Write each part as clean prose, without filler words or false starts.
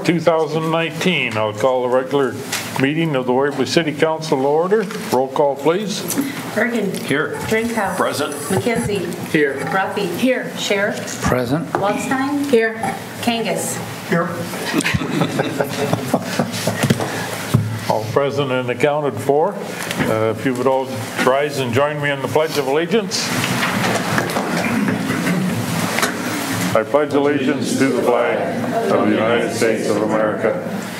2019. I'll call the regular meeting of the Waverly City Council to order. Roll call, please. Bergen. Here. Drinkhouse. Present. McKenzie. Here. Ruffy. Here. Sheriff. Present. Waldstein. Here. Kangas. Here. All present and accounted for. If you would all rise and join me in the Pledge of Allegiance. I pledge allegiance to the flag of the United States of America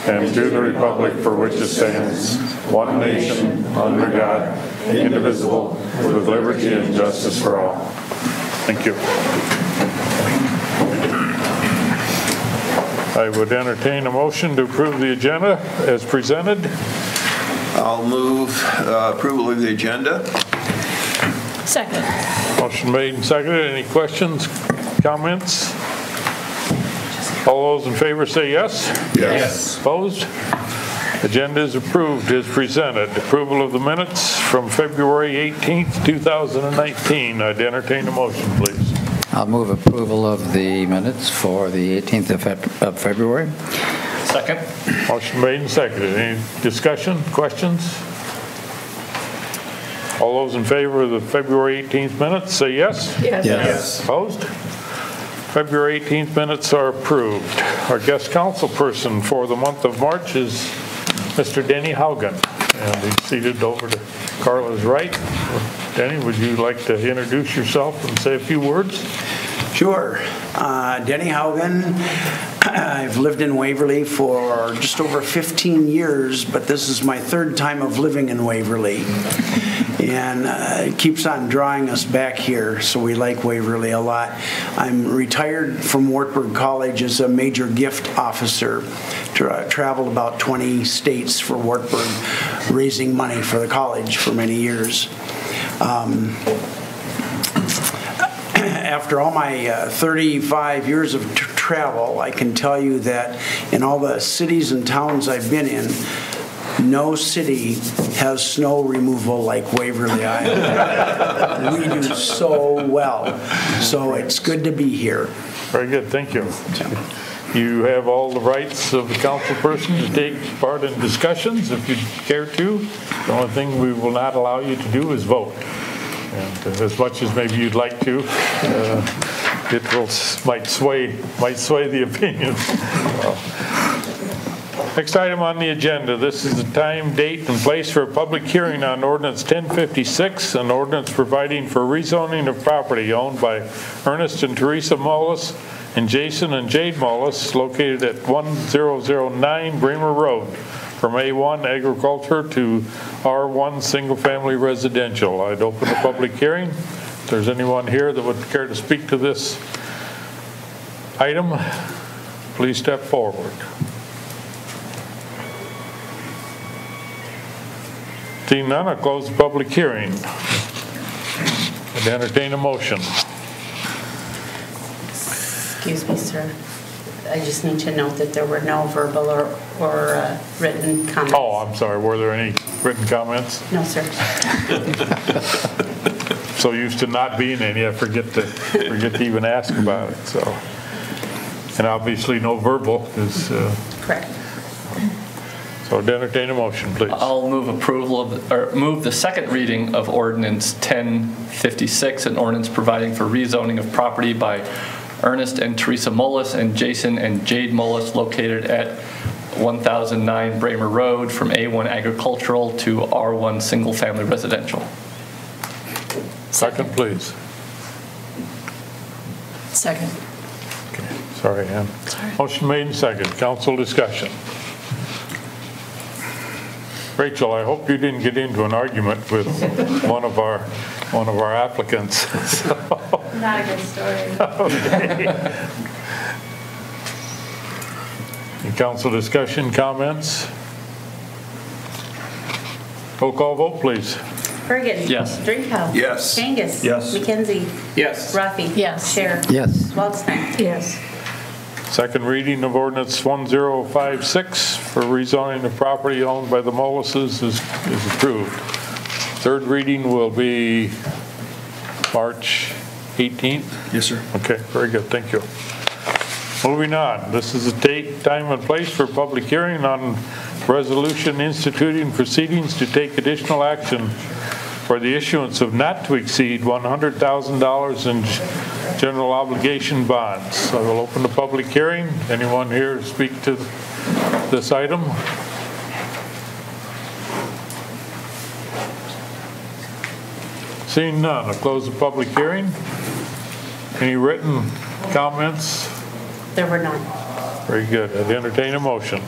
and to the republic for which it stands, one nation, under God, indivisible, with liberty and justice for all. Thank you. I would entertain a motion to approve the agenda as presented. I'll move approval of the agenda. Second. Motion made and seconded. Any questions, comments? All those in favor say yes. Yes. Opposed? Agenda is approved as presented. Approval of the minutes from February 18th, 2019. I'd entertain a motion, please. I'll move approval of the minutes for the 18th of February. Second. Motion made and seconded. Any discussion, questions? All those in favor of the February 18th minutes say yes. Yes. Opposed? February 18th minutes are approved. Our guest councilperson for the month of March is Mr. Denny Haugen, and he's seated over to Carla's right. Denny, would you like to introduce yourself and say a few words? Sure. Denny Haugen. I've lived in Waverly for just over 15 years, but this is my third time of living in Waverly. And it keeps on drawing us back here, so we like Waverly a lot. I'm retired from Wartburg College as a major gift officer. Traveled about 20 states for Wartburg, raising money for the college for many years. After all my 35 years of travel, I can tell you that in all the cities and towns I've been in, no city has snow removal like Waverly, Iowa. We do so well. So it's good to be here. Very good, thank you. You have all the rights of the councilperson to take part in discussions if you care to. The only thing we will not allow you to do is vote. And as much as maybe you'd like to, it might sway the opinion. Next item on the agenda. This is the time, date, and place for a public hearing on Ordinance 1056, an ordinance providing for rezoning of property owned by Ernest and Teresa Mullis and Jason and Jade Mullis, located at 1009 Bremer Road, from A1 agriculture to R1 single-family residential. I'd open the public hearing. If there's anyone here that would care to speak to this item, please step forward. Seeing none, I'll close the public hearing. I'd entertain a motion. Excuse me, sir. I just need to note that there were no verbal or written comments. Oh, I'm sorry. Were there any written comments? No, sir. So used to not being any, I forget to even ask about it. So, and obviously no verbal is Correct. So to entertain a motion, please. I'll move approval of, or move the second reading of Ordinance 1056, an ordinance providing for rezoning of property by Ernest and Teresa Mullis and Jason and Jade Mullis, located at 1009 Bremer Road, from A1 agricultural to R1 single-family residential. Second, please. Second. Okay. Sorry, Ann. Sorry. Motion made and second. Council discussion. Rachel, I hope you didn't get into an argument with one of our applicants. Not a good story. Okay. Any council discussion, comments? Roll call vote, please. Bergen. Yes. Drinkhouse. Yes. Kangas. Yes. McKenzie. Yes. Ruffy. Yes. Sheriff. Yes. Waldstein. Yes. Second reading of Ordinance 1056 for rezoning of property owned by the Mullises is approved. Third reading will be March 18th? Yes, sir. Okay, very good. Thank you. Moving on, this is the date, time, and place for public hearing on resolution instituting proceedings to take additional action for the issuance of not to exceed $100,000 in general obligation bonds. I will open the public hearing. Anyone here to speak to this item? Seeing none, I'll close the public hearing. Any written comments? There were none. Very good. I'd entertain a motion.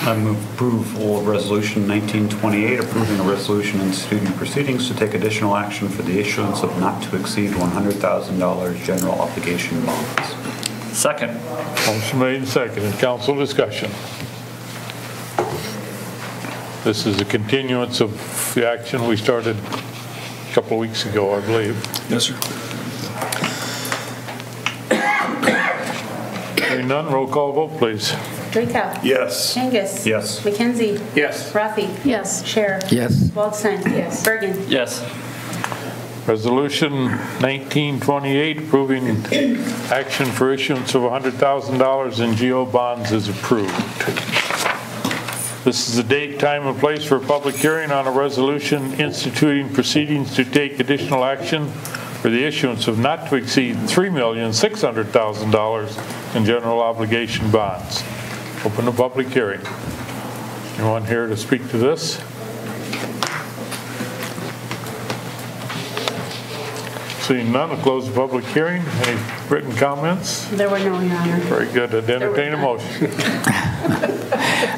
I move approval of Resolution 1928, approving a resolution instituting proceedings to take additional action for the issuance of not to exceed $100,000 general obligation bonds. Second. Motion made and seconded. Council discussion. This is a continuance of the action we started a couple of weeks ago, I believe. Yes, sir. Hearing none, roll call vote, please. Drinkow. Yes. Kangas. Yes. McKenzie. Yes. Rafi. Yes. Scher. Yes. Waldstein. Yes. Bergen. Yes. Resolution 1928, approving action for issuance of $100,000 in GO bonds is approved. This is the date, time, and place for a public hearing on a resolution instituting proceedings to take additional action for the issuance of not to exceed $3,600,000 in general obligation bonds. Open the public hearing. Anyone here to speak to this? Seeing none, I'll close the public hearing. Any written comments? There were no, Your Honor. Very good. I'd entertain a motion.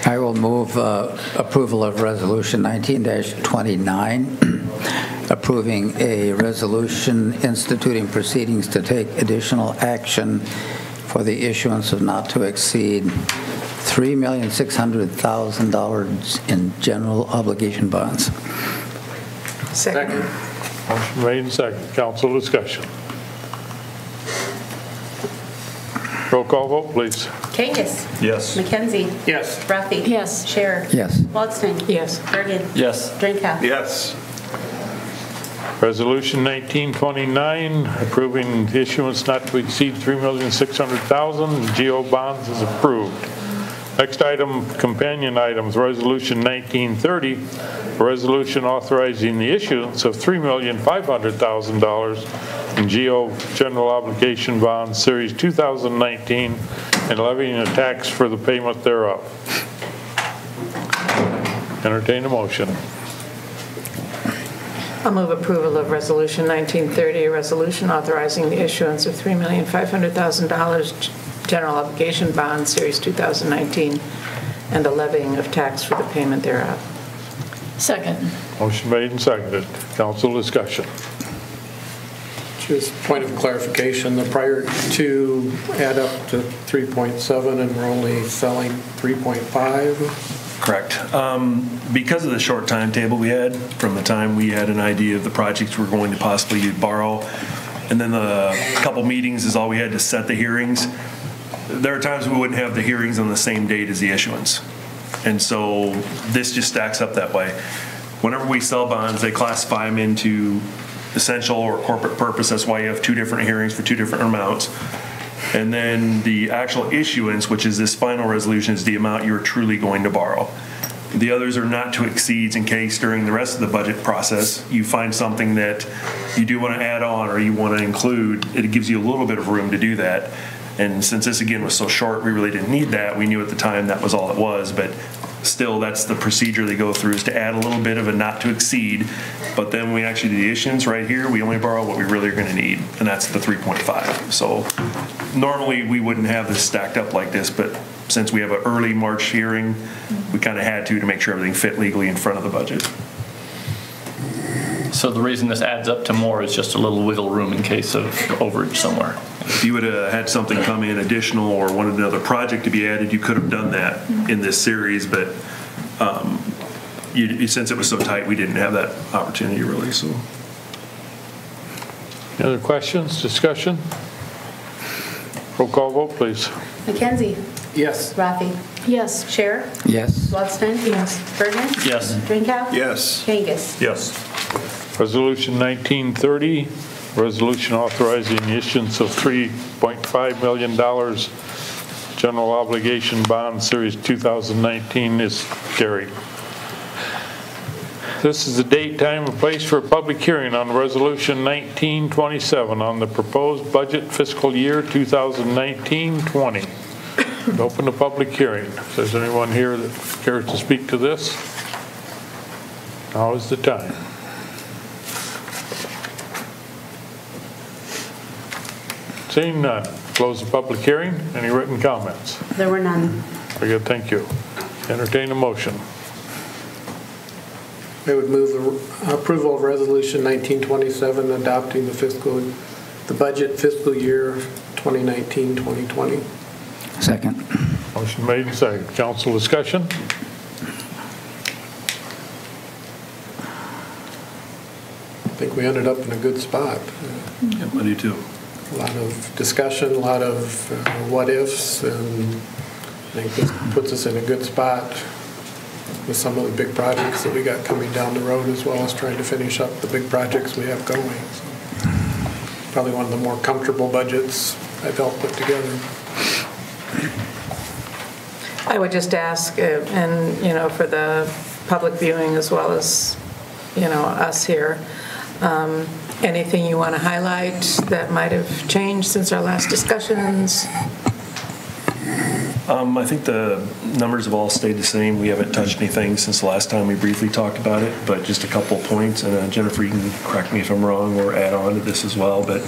I will move approval of Resolution 19-29, approving a resolution instituting proceedings to take additional action for the issuance of not to exceed $3,600,000 in general obligation bonds. Second. Motion made and seconded. Council discussion. Roll call vote, please. Kangas. Yes. McKenzie. Yes. Rafi. Yes. Scher. Yes. Waldstein. Yes. Bergen. Yes. Drinkow. Yes. Resolution 1929, approving the issuance not to exceed $3,600,000 in GO bonds is approved. Next item, companion items, Resolution 1930, a resolution authorizing the issuance of $3,500,000 in GO general obligation bonds, Series 2019, and levying a tax for the payment thereof. Entertain a motion. I'll move approval of Resolution 1930, a resolution authorizing the issuance of $3,500,000 general obligation bond, Series 2019, and the levying of tax for the payment thereof. Second. Motion made and seconded. Council discussion. Just point of clarification, the prior two add up to 3.7 and we're only selling 3.5? Correct. Because of the short timetable we had from the time we had an idea of the projects we're going to possibly borrow, and then the couple meetings is all we had to set the hearings. There are times we wouldn't have the hearings on the same date as the issuance. And so this just stacks up that way. Whenever we sell bonds, they classify them into essential or corporate purpose. That's why you have two different hearings for two different amounts. And then the actual issuance, which is this final resolution, is the amount you're truly going to borrow. The others are not to exceeds in case during the rest of the budget process you find something that you do want to add on or you want to include. It gives you a little bit of room to do that. And since this again was so short, we really didn't need that. We knew at the time that was all it was, but still that's the procedure they go through, is to add a little bit of a not to exceed. But then we actually do the issuance right here, we only borrow what we really are going to need, and that's the 3.5. So normally we wouldn't have this stacked up like this, but since we have an early March hearing, we kind of had to make sure everything fit legally in front of the budget. So the reason this adds up to more is just a little wiggle room in case of overage somewhere. If you would have had something come in additional or wanted another project to be added, you could have done that in this series, but since it was so tight, we didn't have that opportunity really. So, Any other questions, discussion? Roll call vote, please. McKenzie. Yes. Rafi. Yes. Scher. Yes. Waldstein. Yes. Bergen. Yes. Drinkow. Yes. Kangas. yes. Resolution 1930, Resolution authorizing the issuance of $3.5 million general obligation bond series 2019 is carried. This is the date, time, and place for a public hearing on Resolution 1927 on the proposed budget fiscal year 2019-20. Open the public hearing. If there's anyone here that cares to speak to this, now is the time. Seeing none, close the public hearing. Any written comments? There were none. Very good, thank you. Entertain a motion. I would move the approval of Resolution 1927 adopting the budget fiscal year 2019-2020. Second. Motion made and seconded. Council discussion? I think we ended up in a good spot. Yeah, I do too. A lot of discussion, a lot of what ifs, and I think this puts us in a good spot with some of the big projects that we got coming down the road, as well as trying to finish up the big projects we have going. So, probably one of the more comfortable budgets I've helped put together. I would just ask, and for the public viewing as well as us here, anything you want to highlight that might have changed since our last discussions? I think the numbers have all stayed the same. We haven't touched anything since the last time we briefly talked about it, but just a couple of points. And Jennifer, you can correct me if I'm wrong or add on to this as well. But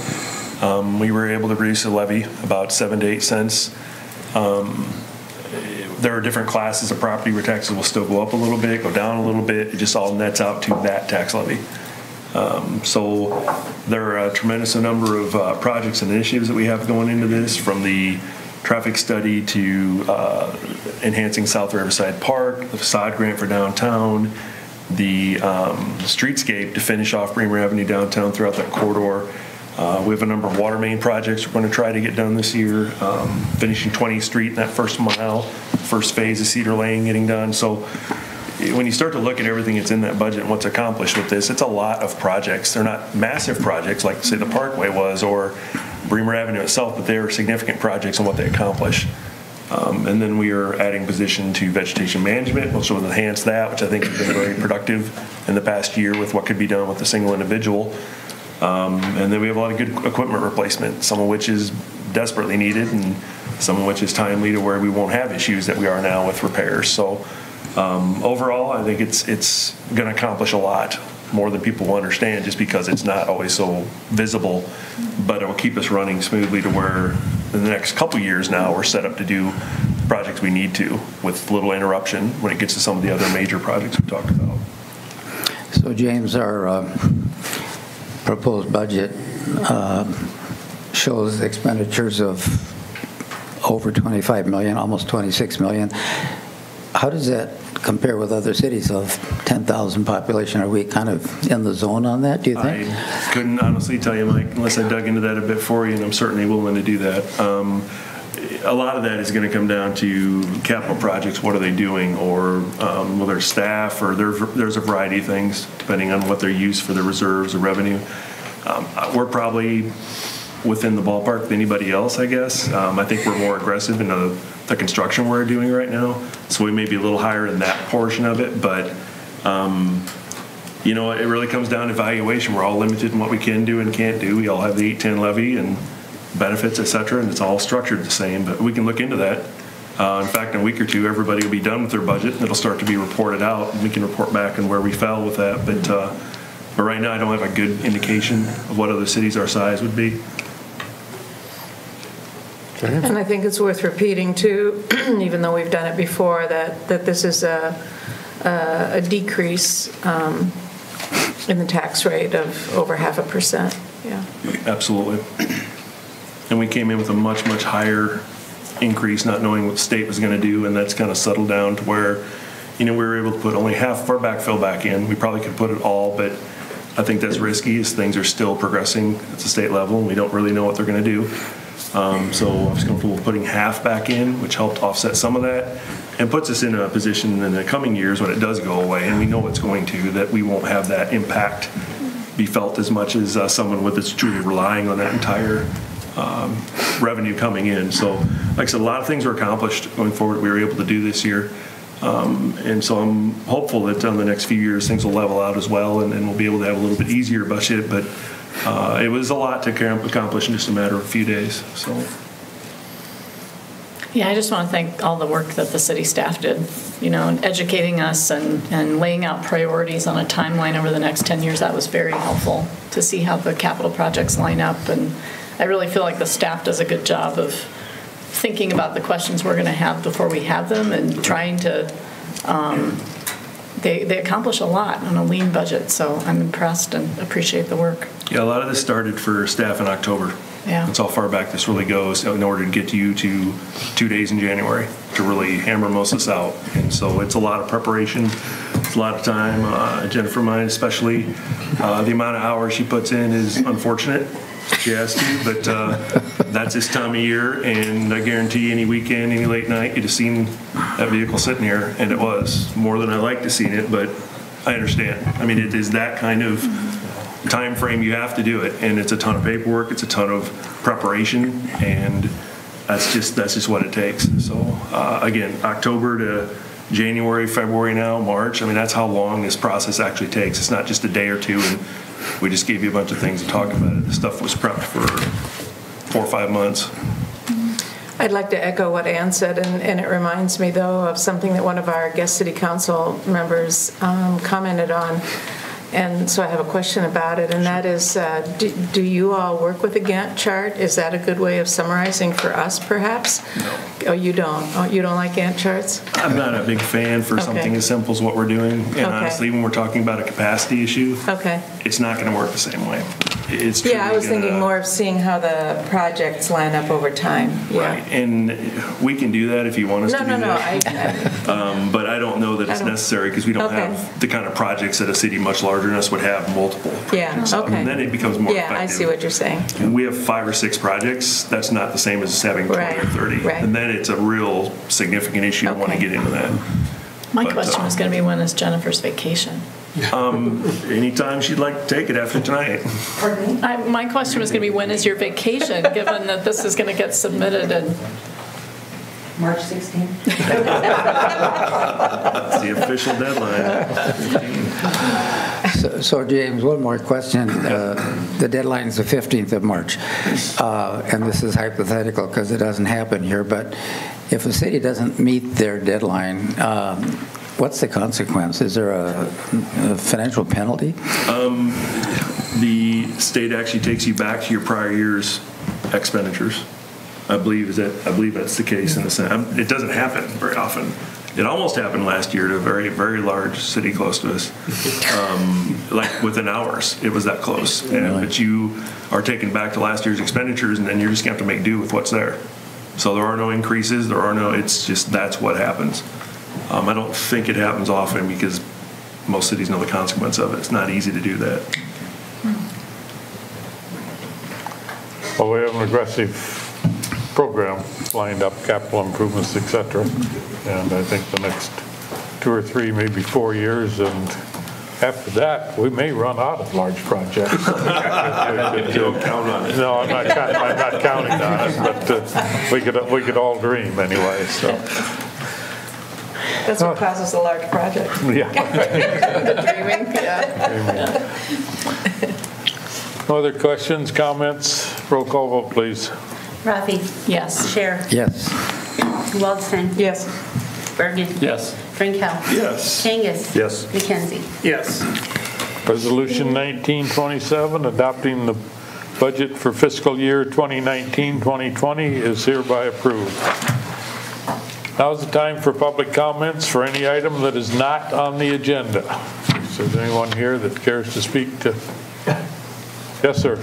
we were able to reduce the levy about 7 to 8 cents. There are different classes of property where taxes will still go up a little bit, go down a little bit. It just all nets out to that tax levy. So there are a tremendous number of projects and initiatives that we have going into this, from the traffic study to enhancing South Riverside Park, the facade grant for downtown, the streetscape to finish off Bremer Avenue downtown throughout that corridor. We have a number of water main projects we're going to try to get done this year, finishing 20th Street in that first mile, first phase of Cedar Lane getting done. So when you start to look at everything that's in that budget and what's accomplished with this, it's a lot of projects. They're not massive projects like, say, the Parkway was or Bremer Avenue itself, but they are significant projects and what they accomplish. And then we are adding position to vegetation management, which will enhance that, which I think has been very productive in the past year with what could be done with a single individual. And then we have a lot of good equipment replacement, some of which is desperately needed and some of which is timely to where we won't have issues that we are now with repairs. So overall, I think it's going to accomplish a lot more than people will understand, just because it's not always so visible, but it will keep us running smoothly to where in the next couple years now we're set up to do projects we need to with little interruption when it gets to some of the other major projects we talked about. So James, our proposed budget shows expenditures of over 25 million, almost 26 million. How does that compare with other cities of 10,000 population? Are we kind of in the zone on that, do you think? I couldn't honestly tell you, Mike, unless I dug into that a bit for you, and I'm certainly willing to do that. A lot of that is going to come down to capital projects. What are they doing? Or well, their staff, or there's a variety of things depending on what they're used for their reserves or revenue. We're probably within the ballpark of anybody else, I guess. I think we're more aggressive in the construction we're doing right now, so we may be a little higher in that portion of it, but it really comes down to valuation. We're all limited in what we can do and can't do. We all have the 810 levy and benefits, et cetera, and it's all structured the same, but we can look into that. In fact, in a week or two, everybody will be done with their budget, and it'll start to be reported out, and we can report back on where we fell with that, but right now I don't have a good indication of what other cities our size would be. And I think it's worth repeating too, even though we've done it before, that this is a decrease in the tax rate of over 0.5%. Yeah. Absolutely. And we came in with a much higher increase, not knowing what the state was going to do, and that's kind of settled down to where, we were able to put only half of our backfill back in. We probably could put it all, but I think that's risky as things are still progressing at the state level, and we don't really know what they're going to do. So I was comfortable with putting half back in, which helped offset some of that and puts us in a position in the coming years when it does go away, and we know it's going to, that we won't have that impact be felt as much as someone that's truly relying on that entire revenue coming in. So, like I said, a lot of things were accomplished going forward. We were able to do this year. And so I'm hopeful that in the next few years things will level out as well, and we'll be able to have a little bit easier budget. But it was a lot to accomplish in just a matter of a few days. So. Yeah, I just want to thank all the work that the city staff did, in educating us and laying out priorities on a timeline over the next 10 years. That was very helpful to see how the capital projects line up. And I really feel like the staff does a good job of thinking about the questions we're going to have before we have them and trying to, they accomplish a lot on a lean budget. So I'm impressed and appreciate the work. Yeah, a lot of this started for staff in October. Yeah. That's how far back this really goes in order to get you to 2 days in January to really hammer most of this out. And so it's a lot of preparation. It's a lot of time. Jennifer mine especially, the amount of hours she puts in is unfortunate. She has to, but that's this time of year, and I guarantee any weekend, any late night, you'd have seen that vehicle sitting here, and it was more than I like to see it, but I understand. I mean, it is that kind of time frame you have to do it, and it's a ton of paperwork, it's a ton of preparation, and that's just what it takes. So again, October to January, February now, March, I mean, that's how long this process actually takes. It's not just a day or two, and we just gave you a bunch of things to talk about it. The stuff was prepped for 4 or 5 months. I'd like to echo what Ann said, and it reminds me, though, of something that one of our guest city council members commented on. And so I have a question about it, and that is, do you all work with a Gantt chart? Is that a good way of summarizing for us, perhaps? No. Oh, you don't? Oh, you don't like Gantt charts? I'm not a big fan for something as simple as what we're doing. And honestly, when we're talking about a capacity issue, it's not going to work the same way. It's I was thinking more of seeing how the projects line up over time. Yeah. Right, and we can do that if you want us to do that. No. But I don't know that it's necessary because we don't have the kind of projects that a city much larger than us would have multiple. Yeah, okay. And then it becomes more effective. Yeah, I see what you're saying. And we have 5 or 6 projects. That's not the same as having 20 or 30. Right. And then it's a real significant issue. I want to get into that. My question was going to be, when is Jennifer's vacation? Anytime she'd like to take it after tonight. My question was going to be, when is your vacation, given that this is going to get submitted in March 16th. That's the official deadline. So James, one more question. The deadline is the 15th of March. And this is hypothetical because it doesn't happen here, but if a city doesn't meet their deadline, what's the consequence? Is there a financial penalty? The state actually takes you back to your prior year's expenditures. I believe that's the case in the Senate. It doesn't happen very often. It almost happened last year to a very, very large city close to us. Like within hours, it was that close. But you are taken back to last year's expenditures, and then you're just going to have to make do with what's there. So there are no increases. It's just that's what happens. I don't think it happens often because most cities know the consequence of it. It's not easy to do that. Well, we have an aggressive program lined up, capital improvements, etc. And I think the next 2 or 3, maybe 4 years, and after that, we may run out of large projects. You don't count on it. No, I'm not counting on it, but we could all dream anyway. So. That's what causes a large project. Yeah. The dreaming, yeah. No other questions, comments? Roll call vote, please. Rafi? Yes. Scher? Yes. Waldstein? Yes. Bergen? Yes. Frankel? Yes. Kangas? Yes. McKenzie? Yes. Resolution 1927, adopting the budget for fiscal year 2019-2020 is hereby approved. Now is the time for public comments for any item that is not on the agenda. Is there anyone here that cares to speak to? Yes, sir.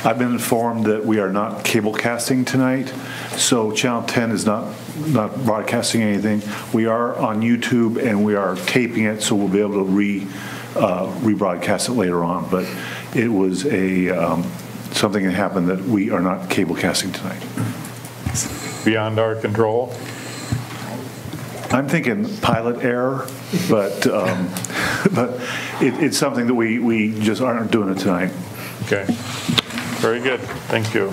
I've been informed that we are not cable casting tonight, so Channel 10 is not broadcasting anything. We are on YouTube and we are taping it, so we'll be able to rebroadcast it later on. But it was something that happened that we are not cable casting tonight. Beyond our control? I'm thinking pilot error, but but it's something that we just aren't doing it tonight. Okay. Very good. Thank you.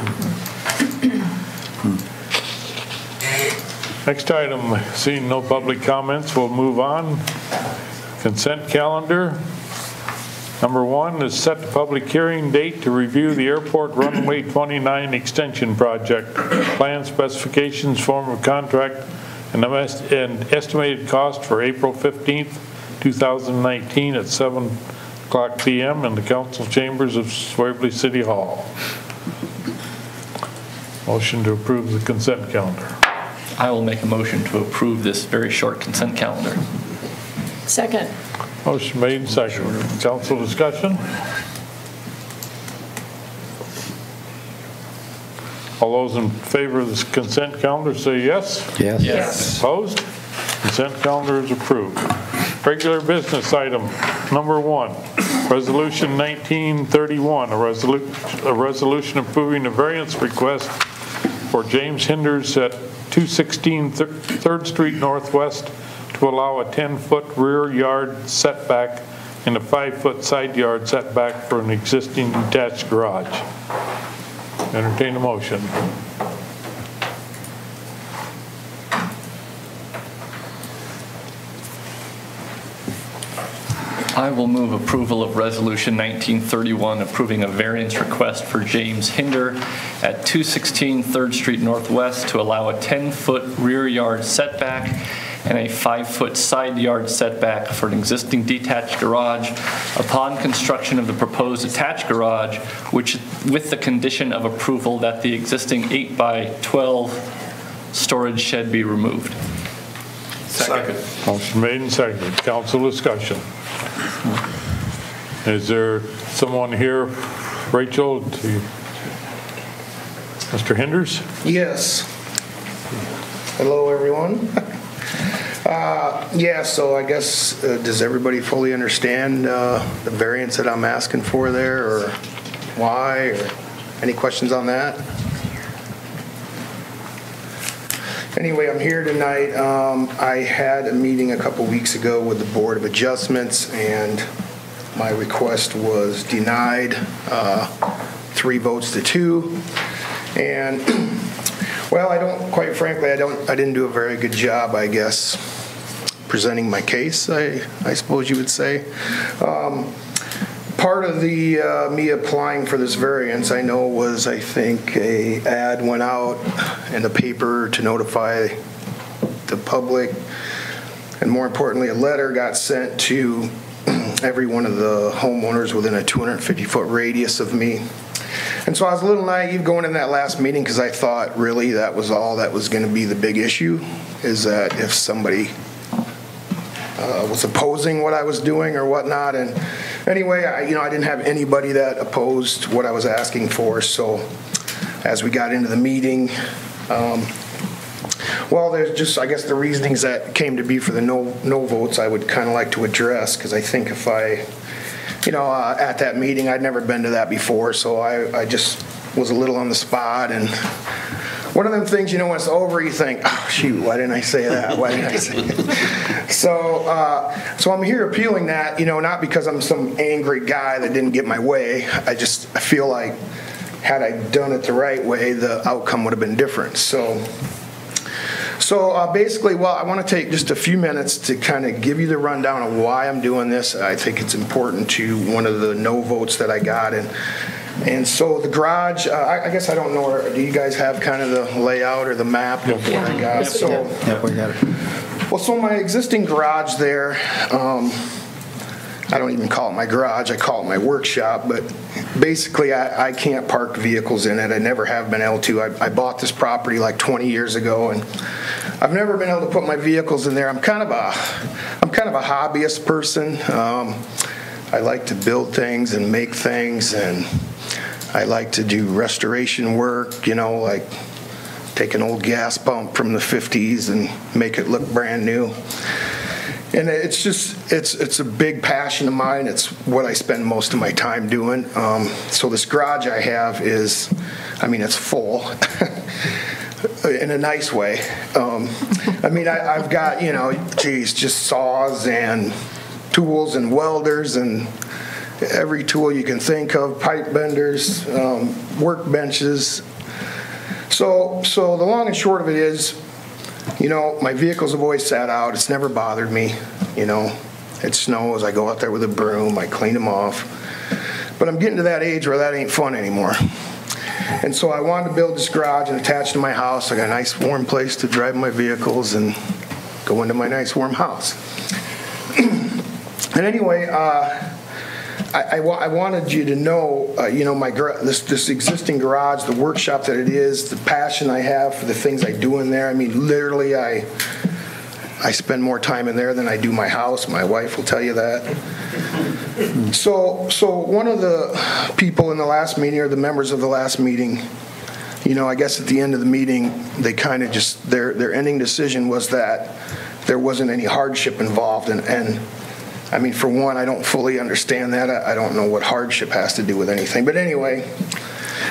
Next item, seeing no public comments, we'll move on. Consent calendar. Number 1 is set the public hearing date to review the Airport Runway 29 Extension Project, plan specifications, form of contract, and estimated cost for April 15th, 2019 at 7:00 p.m. in the council chambers of Waverly City Hall. Motion to approve the consent calendar. I will make a motion to approve this very short consent calendar. Second. Motion made and seconded. Council discussion? All those in favor of this consent calendar say yes. Yes. Yes. Opposed? Consent calendar is approved. Regular business item number 1, Resolution 1931, a resolution approving a variance request for James Hinders at 216 3rd Street Northwest to allow a 10-foot rear yard setback and a 5-foot side yard setback for an existing detached garage. Entertain a motion. I will move approval of Resolution 1931 approving a variance request for James Hinder at 216 3rd Street Northwest to allow a 10-foot rear yard setback and a 5-foot side yard setback for an existing detached garage upon construction of the proposed attached garage, which with the condition of approval that the existing 8x12 storage shed be removed. Second. Motion made and seconded. Council discussion. Is there someone here, Rachel, to Mr. Hinders? Yes. Hello, everyone. Yeah, so I guess, does everybody fully understand the variance that I'm asking for there, or why, or any questions on that? Anyway, I'm here tonight. I had a meeting a couple weeks ago with the Board of Adjustments, and my request was denied, 3 votes to 2. And, well, quite frankly, I didn't do a very good job, I guess, presenting my case, I suppose you would say. Part of the me applying for this variance, I know, was, I think, a ad went out in the paper to notify the public, and more importantly, a letter got sent to every one of the homeowners within a 250-foot radius of me. And so I was a little naive going in that last meeting because I thought really that was all that was going to be the big issue, is that if somebody was opposing what I was doing or whatnot. And anyway, I didn't have anybody that opposed what I was asking for. So as we got into the meeting, well, there's just, I guess, the reasonings that came to be for the no votes I would kind of like to address, because I think if I, at that meeting, I'd never been to that before, so I just was a little on the spot. And one of them things, when it's over, you think, oh, shoot, why didn't I say that? Why didn't I say that? So I'm here appealing that, not because I'm some angry guy that didn't get my way. I feel like had I done it the right way, the outcome would have been different. So basically, well, I want to take just a few minutes to kind of give you the rundown of why I'm doing this. I think it's important to one of the no votes that I got. And so the garage, I guess I don't know, do you guys have kind of the layout or the map of what I got? Yep, we got it. Well, so my existing garage there, I don't even call it my garage, I call it my workshop, but basically I can't park vehicles in it. I never have been able to. I bought this property like 20 years ago, and I've never been able to put my vehicles in there. I'm kind of a hobbyist person. I like to build things and make things, and I like to do restoration work, like take an old gas pump from the 50s and make it look brand new. And it's a big passion of mine. It's what I spend most of my time doing. So this garage I have is, it's full in a nice way. I've got, just saws and tools and welders and every tool you can think of, pipe benders, workbenches. So the long and short of it is, my vehicles have always sat out. It's never bothered me. It snows, I go out there with a broom, I clean them off. But I'm getting to that age where that ain't fun anymore. And so I wanted to build this garage and attach to my house. I got a nice warm place to drive my vehicles and go into my nice warm house. And anyway, I wanted you to know, this existing garage, the workshop that it is, the passion I have for the things I do in there. I mean, literally, I spend more time in there than I do my house. My wife will tell you that. So one of the people in the last meeting, or the members of the last meeting, I guess at the end of the meeting, they kind of just, their ending decision was that there wasn't any hardship involved. And I mean, for one, I don't fully understand that. I don't know what hardship has to do with anything. But anyway,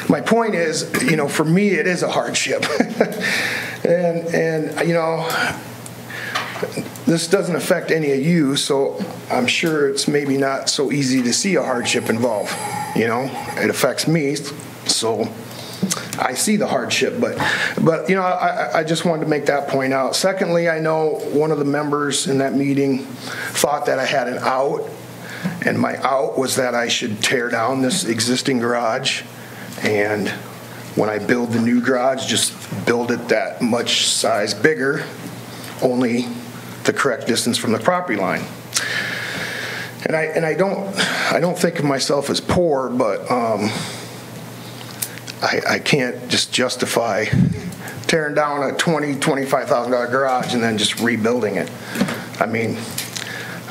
my point is, for me, it is a hardship. and this doesn't affect any of you, so I'm sure it's maybe not so easy to see a hardship involved. It affects me, so I see the hardship. But I just wanted to make that point out. Secondly, I know one of the members in that meeting thought that I had an out, and my out was that I should tear down this existing garage, and when I build the new garage, just build it that much size bigger, only the correct distance from the property line. And I don't think of myself as poor, but I can't just justify tearing down a $20,000-$25,000 garage and then just rebuilding it. I mean,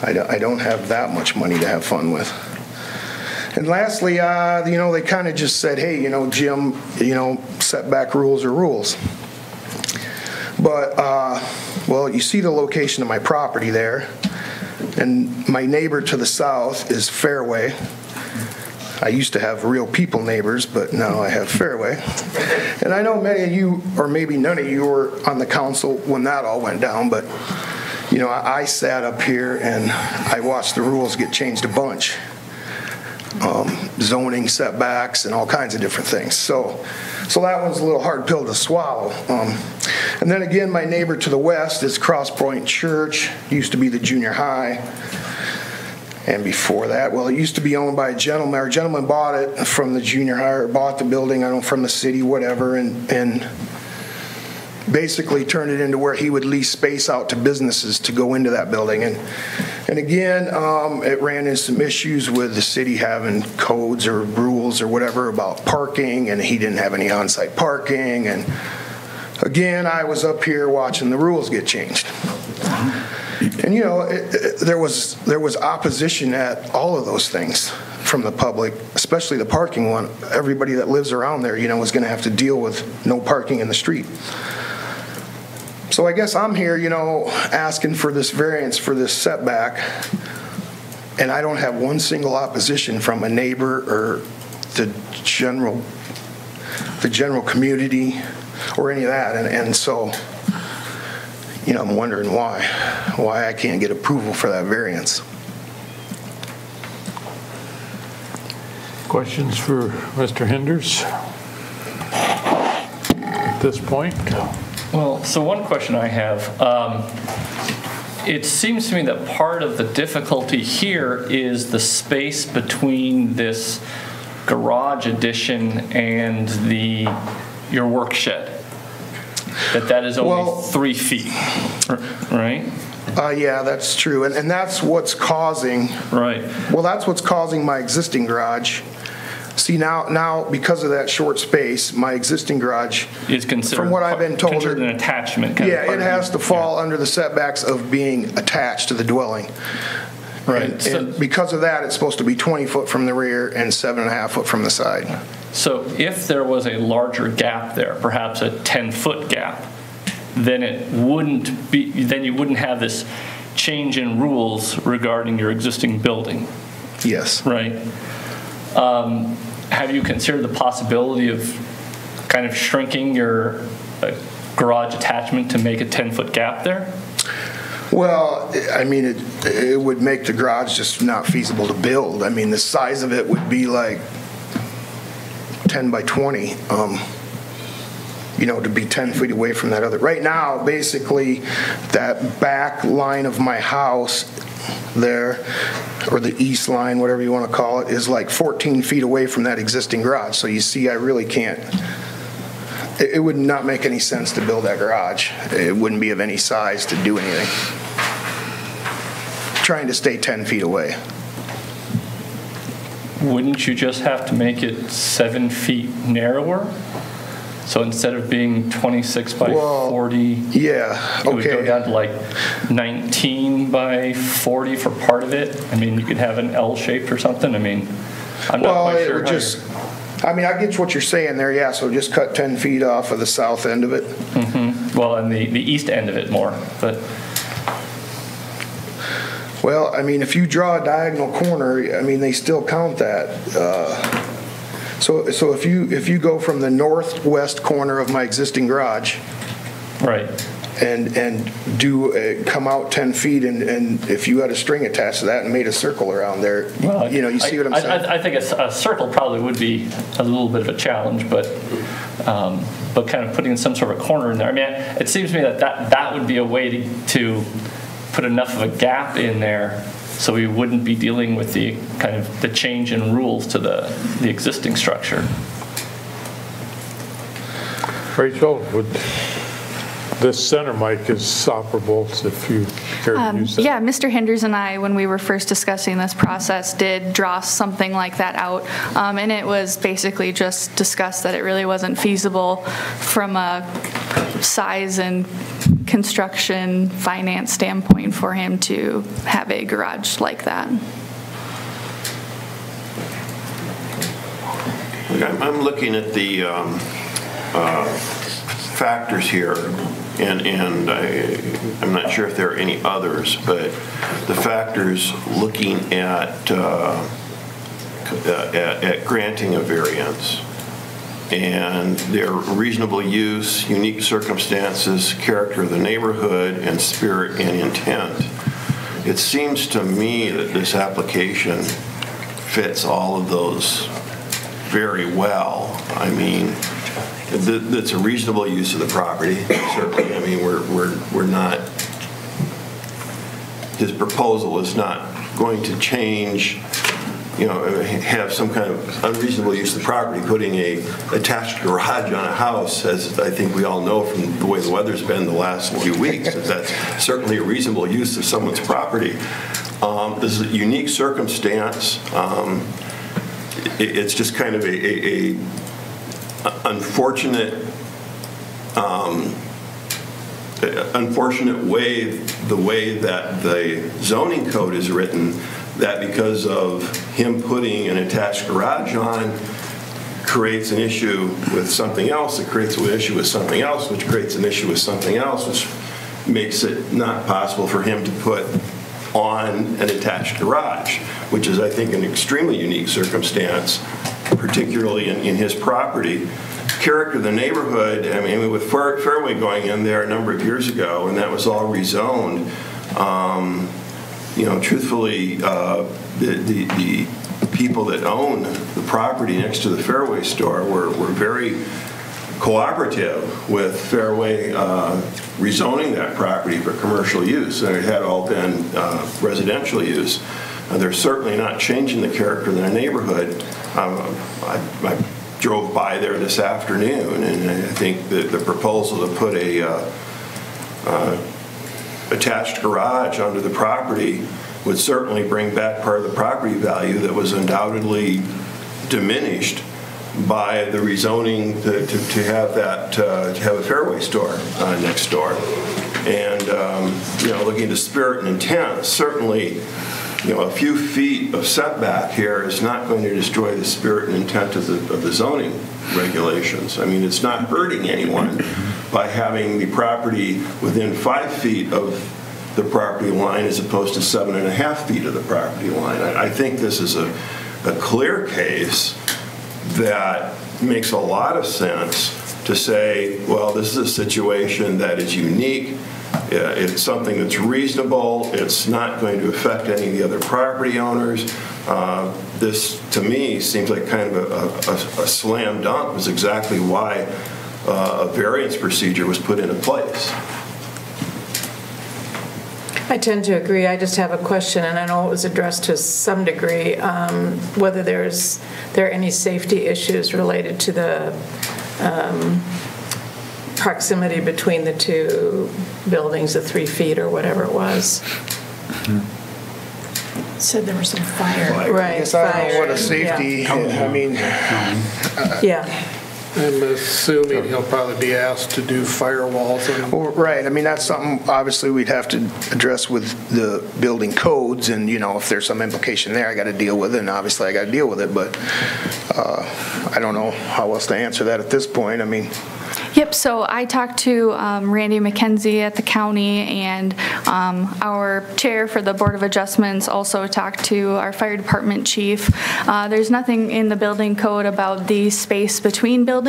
I don't have that much money to have fun with. And lastly, they kind of just said, hey, Jim, setback rules are rules. But, well, you see the location of my property there, and my neighbor to the south is Fairway. I used to have real people neighbors, but now I have Fairway. And I know many of you, or maybe none of you, were on the council when that all went down, but, I sat up here and I watched the rules get changed a bunch. Zoning, setbacks, and all kinds of different things. So that one's a little hard pill to swallow. And then again, my neighbor to the west is Cross Point Church, used to be the junior high. And before that, well, it used to be owned by a gentleman. Our gentleman bought it from the junior high, or bought the building, I don't know, from the city, whatever, and basically turned it into where he would lease space out to businesses to go into that building. And again, it ran into some issues with the city having codes or rules or whatever about parking, and he didn't have any on-site parking. And again, I was up here watching the rules get changed. And there was opposition at all of those things from the public, especially the parking one. Everybody that lives around there, was going to have to deal with no parking in the street. So I guess I'm here, asking for this variance for this setback, and I don't have one single opposition from a neighbor or the general community or any of that. And so, I'm wondering why I can't get approval for that variance. Questions for Mr. Hinders at this point? Well, so one question I have, it seems to me that part of the difficulty here is the space between this garage addition and your work shed. That is only 3 feet, right? Yeah, that's true, and that's what's causing. Right. Well, that's what's causing my existing garage. See, now because of that short space, my existing garage is considered, from what I've been told, considered an attachment. Yeah, it has to fall under the setbacks of being attached to the dwelling. Right. And because of that, it's supposed to be 20 foot from the rear and 7.5 foot from the side. So if there was a larger gap there, perhaps a 10-foot gap, then you wouldn't have this change in rules regarding your existing building. Yes. Right. Have you considered the possibility of kind of shrinking your garage attachment to make a 10-foot gap there? Well, I mean, it would make the garage just not feasible to build. I mean, the size of it would be like 10 by 20, you know, to be 10 feet away from that other. Right now, basically, that back line of my house there, or the east line, whatever you want to call it, is like 14 feet away from that existing garage. So you see, I really can't. It would not make any sense to build that garage. It wouldn't be of any size to do anything. Trying to stay 10 feet away. Wouldn't you just have to make it 7 feet narrower? So instead of being 26 by 40, yeah, okay. It would go down to like 19 by 40 for part of it. I mean, you could have an L-shaped or something. I mean, I'm not quite sure. I mean, I get what you're saying there, yeah, so just cut 10 feet off of the south end of it. Mm-hmm. Well, and the east end of it more, but. Well, I mean, if you draw a diagonal corner, I mean, they still count that. So if you go from the northwest corner of my existing garage, right, and do come out 10 feet, and if you had a string attached to that and made a circle around there, well, you know, you see what I'm saying? I think a circle probably would be a little bit of a challenge, but kind of putting some sort of corner in there. I mean, it seems to me that would be a way to put enough of a gap in there so we wouldn't be dealing with the kind of the change in rules to the existing structure. Rachel, this center mic is operable if you care to use it. Yeah, Mr. Hinders and I, when we were first discussing this process, did draw something like that out. And it was basically just discussed that it really wasn't feasible from a size and construction finance standpoint for him to have a garage like that. I'm looking at the factors here, and I'm not sure if there are any others, but the factors looking at granting a variance and their reasonable use, unique circumstances, character of the neighborhood, and spirit and intent. It seems to me that this application fits all of those very well. I mean, that's a reasonable use of the property, certainly. I mean, we're not, his proposal is not going to change, you know, have some kind of unreasonable use of the property, putting a attached garage on a house, as I think we all know from the way the weather's been the last few weeks. That's certainly a reasonable use of someone's property. This is a unique circumstance. It's just kind of a unfortunate way, the way that the zoning code is written, that because of him putting an attached garage on creates an issue with something else, it creates an issue with something else, which creates an issue with something else, which makes it not possible for him to put on an attached garage, which is, I think, an extremely unique circumstance, particularly in his property. Character of the neighborhood, I mean, with Fairway going in there a number of years ago, and that was all rezoned, you know, truthfully, the people that own the property next to the Fairway store were very cooperative with Fairway rezoning that property for commercial use, and it had all been residential use. They're certainly not changing the character of their neighborhood. I drove by there this afternoon, and I think that the proposal to put a attached garage onto the property would certainly bring back part of the property value that was undoubtedly diminished by the rezoning to have that to have a Fairway store next door. And you know, looking to spirit and intent, certainly, you know, a few feet of setback here is not going to destroy the spirit and intent of the zoning regulations. I mean, it's not hurting anyone by having the property within 5 feet of the property line as opposed to 7.5 feet of the property line. I think this is a clear case that makes a lot of sense to say, well, this is a situation that is unique It's something that's reasonable. It's not going to affect any of the other property owners. This, to me, seems like kind of a slam dunk. It was exactly why a variance procedure was put into place. I tend to agree. I just have a question, and I know it was addressed to some degree, whether there are any safety issues related to the proximity between the two buildings, the 3 feet or whatever it was. Said there was some fire. Right. I guess I don't know what a fire, safety, yeah. I mean. Yeah. I'm assuming he'll probably be asked to do firewalls. Right, I mean, that's something, obviously, we'd have to address with the building codes, and, you know, if there's some implication there, I got to deal with it, and obviously I got to deal with it, but I don't know how else to answer that at this point. I mean. Yep, so I talked to Randy McKenzie at the county, and our chair for the Board of Adjustments also talked to our fire department chief. There's nothing in the building code about the space between buildings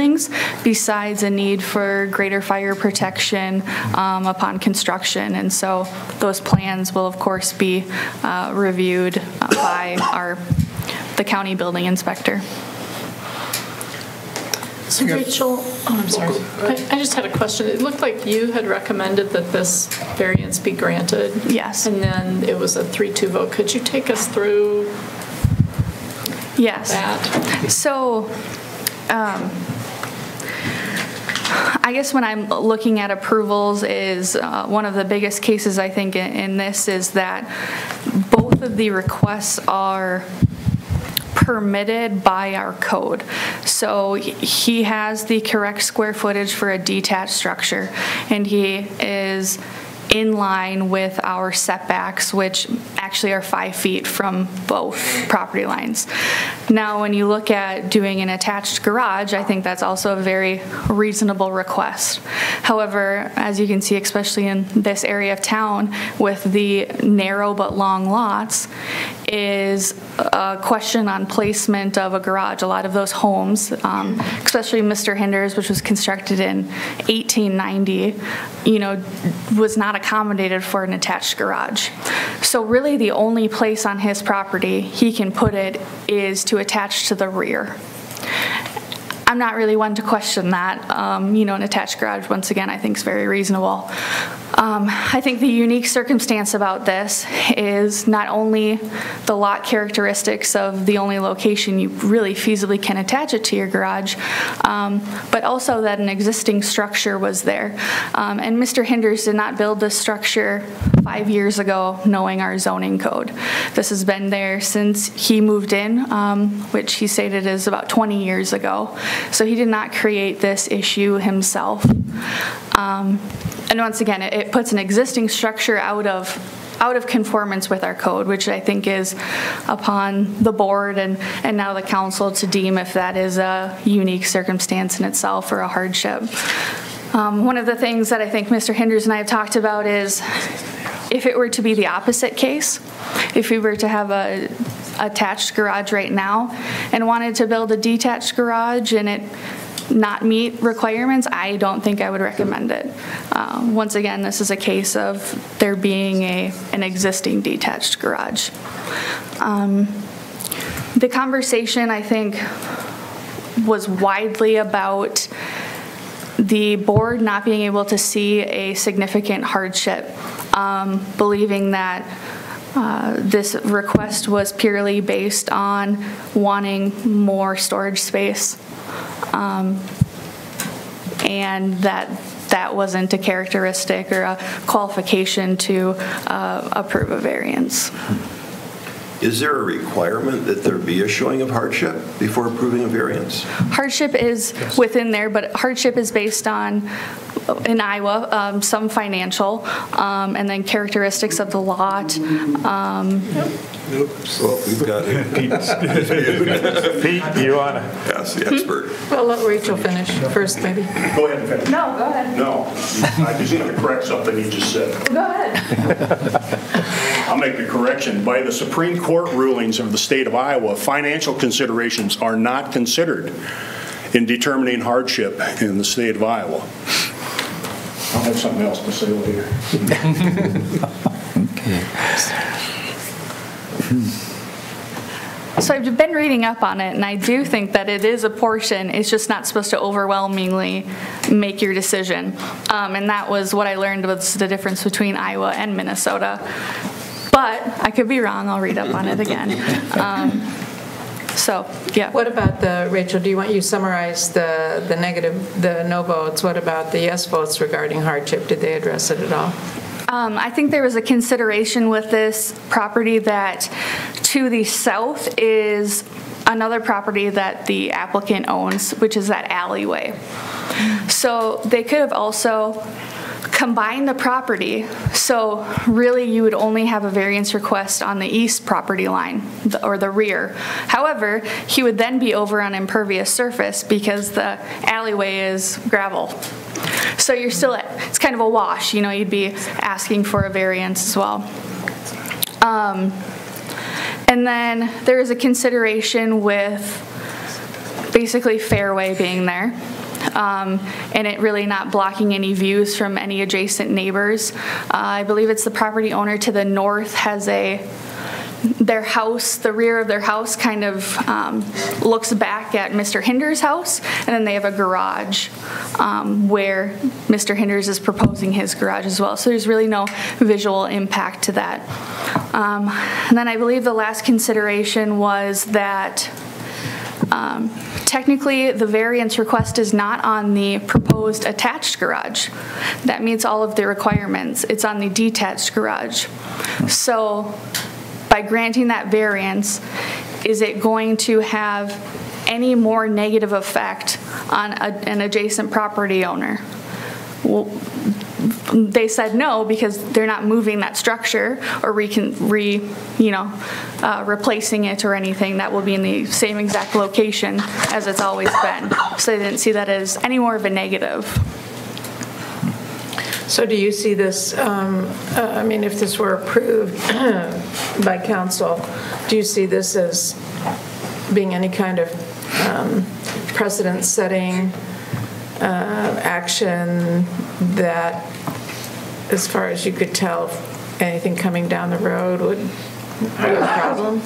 besides a need for greater fire protection upon construction, and so those plans will of course be reviewed by the county building inspector. So Rachel, I'm sorry. I just had a question. It looked like you had recommended that this variance be granted. Yes. And then it was a 3-2 vote. Could you take us through that? So, I guess when I'm looking at approvals is one of the biggest cases I think in this is that both of the requests are permitted by our code. So he has the correct square footage for a detached structure, and he is in line with our setbacks, which actually are 5 feet from both property lines. Now, when you look at doing an attached garage, I think that's also a very reasonable request. However, as you can see, especially in this area of town with the narrow but long lots, is a question on placement of a garage. A lot of those homes, especially Mr. Hinders, which was constructed in 1890, was not accommodated for an attached garage. So really the only place on his property he can put it is to attach to the rear. I'm not really one to question that. An attached garage, once again, I think is very reasonable. I think the unique circumstance about this is not only the lot characteristics of the only location you really feasibly can attach it to your garage, but also that an existing structure was there. And Mr. Hinders did not build this structure 5 years ago knowing our zoning code. This has been there since he moved in, which he stated is about 20 years ago. So he did not create this issue himself. And once again, it puts an existing structure out of conformance with our code, which I think is upon the board and now the council to deem if that is a unique circumstance in itself or a hardship. One of the things that I think Mr. Hinders and I have talked about is if it were to be the opposite case, if we were to have a attached garage right now and wanted to build a detached garage and it not meet requirements, I don't think I would recommend it. Once again, this is a case of there being an existing detached garage. The conversation, I think, was widely about the board not being able to see a significant hardship, believing that this request was purely based on wanting more storage space, and that wasn't a characteristic or a qualification to approve a variance. Is there a requirement that there be a showing of hardship before approving a variance? Hardship is within there, but hardship is based on, in Iowa, some financial, and then characteristics of the lot. Well, we've got Pete, you want to ask the expert? Well, let Rachel finish first, maybe. Go ahead and finish. No, go ahead. No, I just need to correct something you just said. Go ahead. I'll make the correction. By the Supreme Court rulings of the state of Iowa, financial considerations are not considered in determining hardship in the state of Iowa. I'll have something else to say later. So I've been reading up on it, and I do think that it is a portion. It's just not supposed to overwhelmingly make your decision. And that was what I learned was the difference between Iowa and Minnesota. But I could be wrong. I'll read up on it again. So, yeah. What about Rachel, do you want you to summarize the negative, the no votes? What about the yes votes regarding hardship? Did they address it at all? I think there was a consideration with this property that to the south is another property that the applicant owns, which is that alleyway. So they could have also combined the property, so really you would only have a variance request on the east property line or the rear. However, he would then be over on impervious surface because the alleyway is gravel. So you're still it's kind of a wash, you'd be asking for a variance as well. And then there is a consideration with basically fairway being there. And it really not blocking any views from any adjacent neighbors. I believe it's the property owner to the north has their house, the rear of their house kind of looks back at Mr. Hinder's house, and then they have a garage where Mr. Hinders is proposing his garage as well. So there's really no visual impact to that. And then I believe the last consideration was that technically the variance request is not on the proposed attached garage. That meets all of the requirements. It's on the detached garage. So by granting that variance, is it going to have any more negative effect on an adjacent property owner? Well, they said no because they're not moving that structure or replacing it or anything. That will be in the same exact location as it's always been. So they didn't see that as any more of a negative. So do you see this, if this were approved by council, do you see this as being any kind of precedent-setting action that, as far as you could tell, anything coming down the road would be a problem?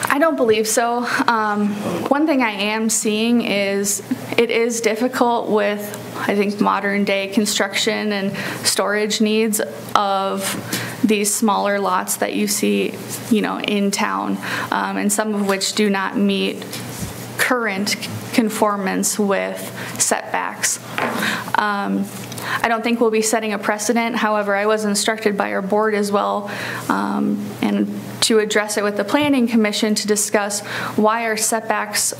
I don't believe so. One thing I am seeing is it is difficult with, I think, modern day construction and storage needs of these smaller lots that you see, in town, and some of which do not meet current conformance with setbacks. I don't think we'll be setting a precedent. However, I was instructed by our board as well, and to address it with the Planning Commission to discuss why our setbacks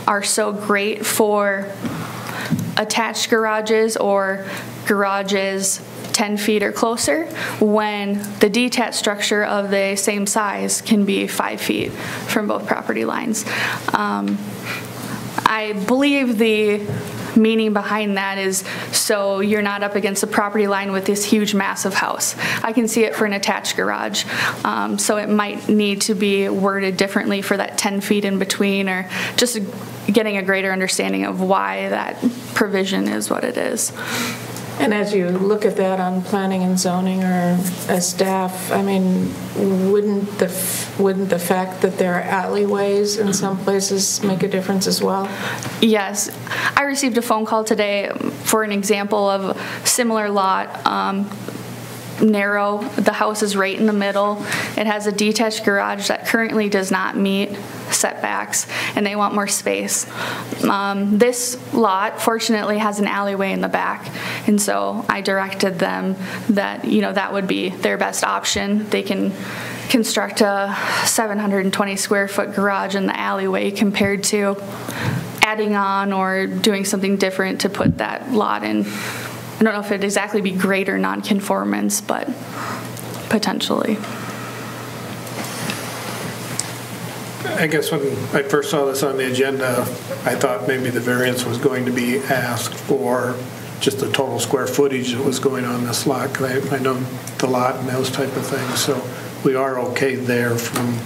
are so great for attached garages or garages 10 feet or closer when the detached structure of the same size can be 5 feet from both property lines. I believe the meaning behind that is so you're not up against the property line with this huge massive house. I can see it for an attached garage, so it might need to be worded differently for that 10 feet in between, or just getting a greater understanding of why that provision is what it is. And as you look at that on planning and zoning or as staff, wouldn't the fact that there are alleyways in some places make a difference as well? Yes. I received a phone call today for an example of a similar lot. Narrow, the house is right in the middle. It has a detached garage that currently does not meet setbacks, and they want more space. This lot fortunately has an alleyway in the back, and so I directed them that that would be their best option. They can construct a 720 square foot garage in the alleyway compared to adding on or doing something different to put that lot in. I don't know if it'd exactly be greater nonconformance, but potentially. I guess when I first saw this on the agenda, I thought maybe the variance was going to be asked for just the total square footage that was going on this lot. 'Cause I know the lot and those type of things, so we are okay there from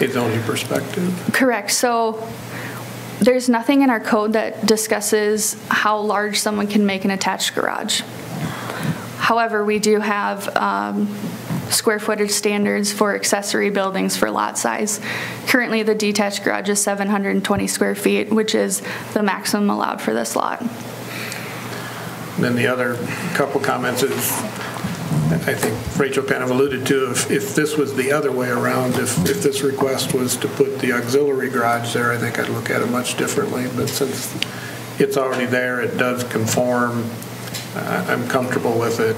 a zoning perspective. Correct. So there's nothing in our code that discusses how large someone can make an attached garage. However, we do have square footage standards for accessory buildings for lot size. Currently, the detached garage is 720 square feet, which is the maximum allowed for this lot. And then the other couple comments is, I think Rachel kind of alluded to, if this was the other way around, if this request was to put the auxiliary garage there, I think I'd look at it much differently. But since it's already there, it does conform, I'm comfortable with it.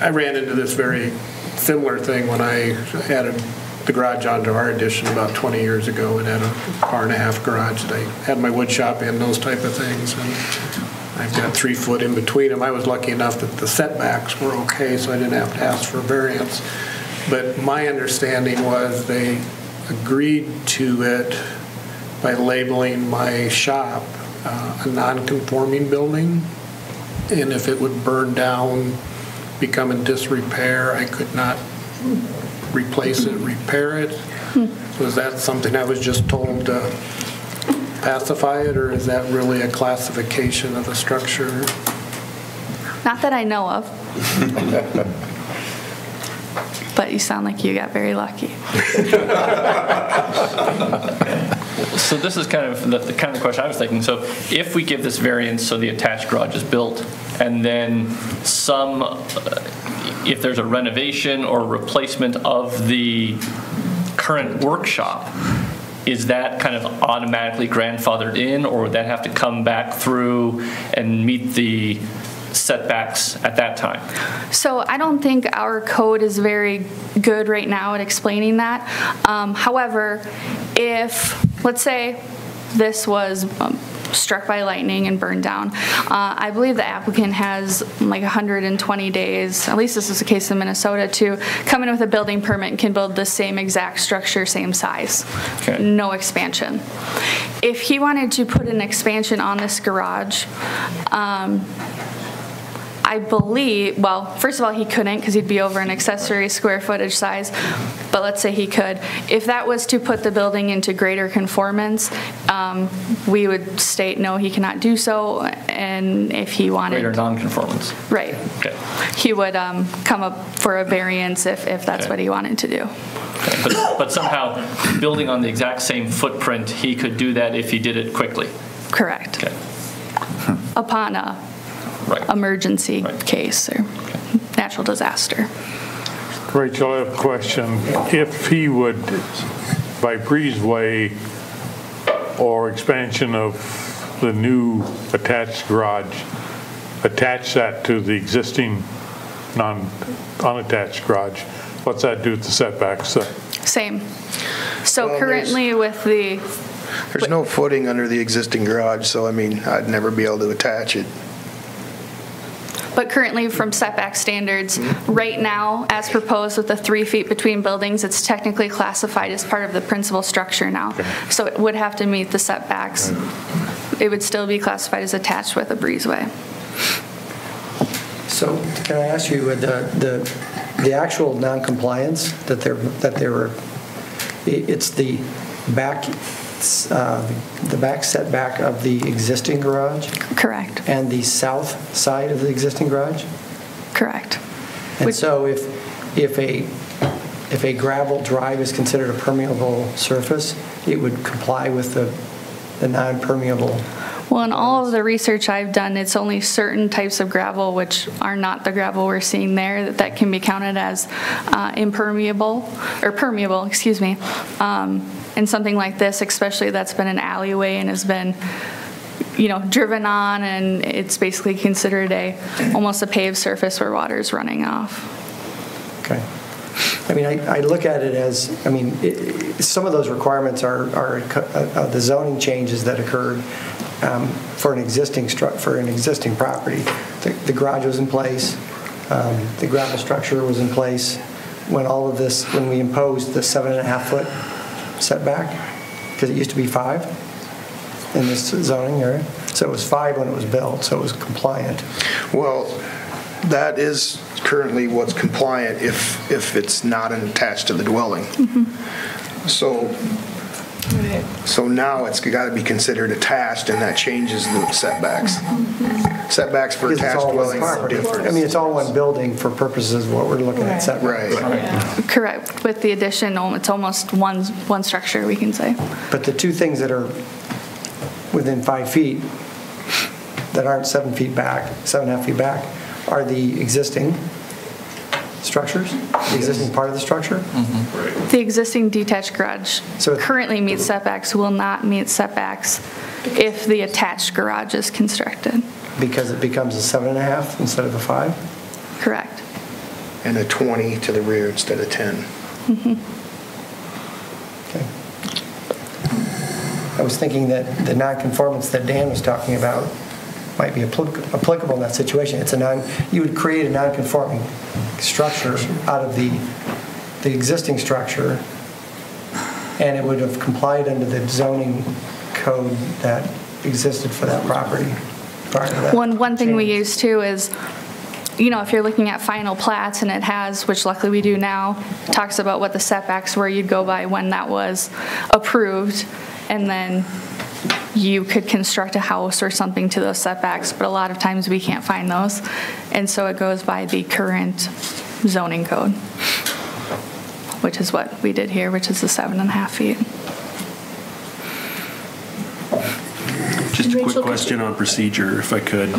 I ran into this very similar thing when I added the garage onto our addition about 20 years ago, and had a car-and-a-half garage that I had my wood shop in, those type of things. And I've got 3 foot in between them. I was lucky enough that the setbacks were okay, so I didn't have to ask for a variance. But my understanding was they agreed to it by labeling my shop a non-conforming building. And if it would burn down, become in disrepair, I could not replace it, repair it. Was that something I was just told to pacify it, or is that really a classification of a structure? Not that I know of. But you sound like you got very lucky. So this is kind of the kind of question I was thinking. So if we give this variance so the attached garage is built, and then if there's a renovation or replacement of the current workshop, is that kind of automatically grandfathered in, or would that have to come back through and meet the setbacks at that time? So I don't think our code is very good right now at explaining that. However, if, let's say, this was struck by lightning and burned down, I believe the applicant has like 120 days, at least this is the case in Minnesota, to come in with a building permit and can build the same exact structure, same size. Okay. No expansion. If he wanted to put an expansion on this garage, I believe, well, first of all, he couldn't because he'd be over an accessory square footage size, but let's say he could. If that was to put the building into greater conformance, we would state no, he cannot do so, and if he wanted... Greater non-conformance. Right. Okay. He would come up for a variance if that's what he wanted to do. Okay. But somehow, building on the exact same footprint, he could do that if he did it quickly? Correct. Okay. Upon a emergency case or natural disaster. Rachel, I have a question. If he would, by breezeway or expansion of the new attached garage, attach that to the existing unattached garage, what's that do with the setbacks? Same. So currently with the... There's no footing under the existing garage, so I mean, I'd never be able to attach it. But currently from setback standards, right now, as proposed with the 3 feet between buildings, it's technically classified as part of the principal structure now. Okay. So it would have to meet the setbacks. It would still be classified as attached with a breezeway. So can I ask you, the actual non-compliance that they were, it's the back setback of the existing garage? Correct. And the south side of the existing garage? Correct. And so if a gravel drive is considered a permeable surface, it would comply with the non-permeable? Well, in all of the research I've done, it's only certain types of gravel, which are not the gravel we're seeing there, that can be counted as impermeable, or permeable, excuse me. And something like this, especially that's been an alleyway and has been, driven on, and it's basically considered almost a paved surface where water is running off. Okay. I mean, I look at it as, some of those requirements are the zoning changes that occurred for an existing property. The garage was in place, the gravel structure was in place when we imposed the 7.5 foot setback, because it used to be 5 in this zoning area. So it was 5 when it was built, so it was compliant. Well, that is currently what's compliant if it's not attached to the dwelling. Mm-hmm. So So now it's got to be considered attached, and that changes the setbacks. Setbacks for Because it's attached all one dwellings are property. different. I mean, it's all one building for purposes of what we're looking at setbacks. Right. Correct. With the addition, it's almost one structure, we can say. But the two things that are within 5 feet, that aren't 7 feet back, 7.5 feet back, are the existing structures, the existing part of the structure? The existing detached garage currently meets setbacks, will not meet setbacks if the attached garage is constructed. Because it becomes a 7.5 instead of a 5? Correct. And a 20 to the rear instead of 10. Okay. I was thinking that the nonconformance that Dan was talking about might be applicable in that situation. You would create a nonconforming structure out of the existing structure, and it would have complied under the zoning code that existed for that property prior to that. One thing we use too is, if you're looking at final plats and it has, which luckily we do now, talks about what the setbacks were you'd go by when that was approved, and then you could construct a house or something to those setbacks, but a lot of times we can't find those. And so it goes by the current zoning code, which is what we did here, which is the 7.5 feet. Just a quick question on procedure, if I could.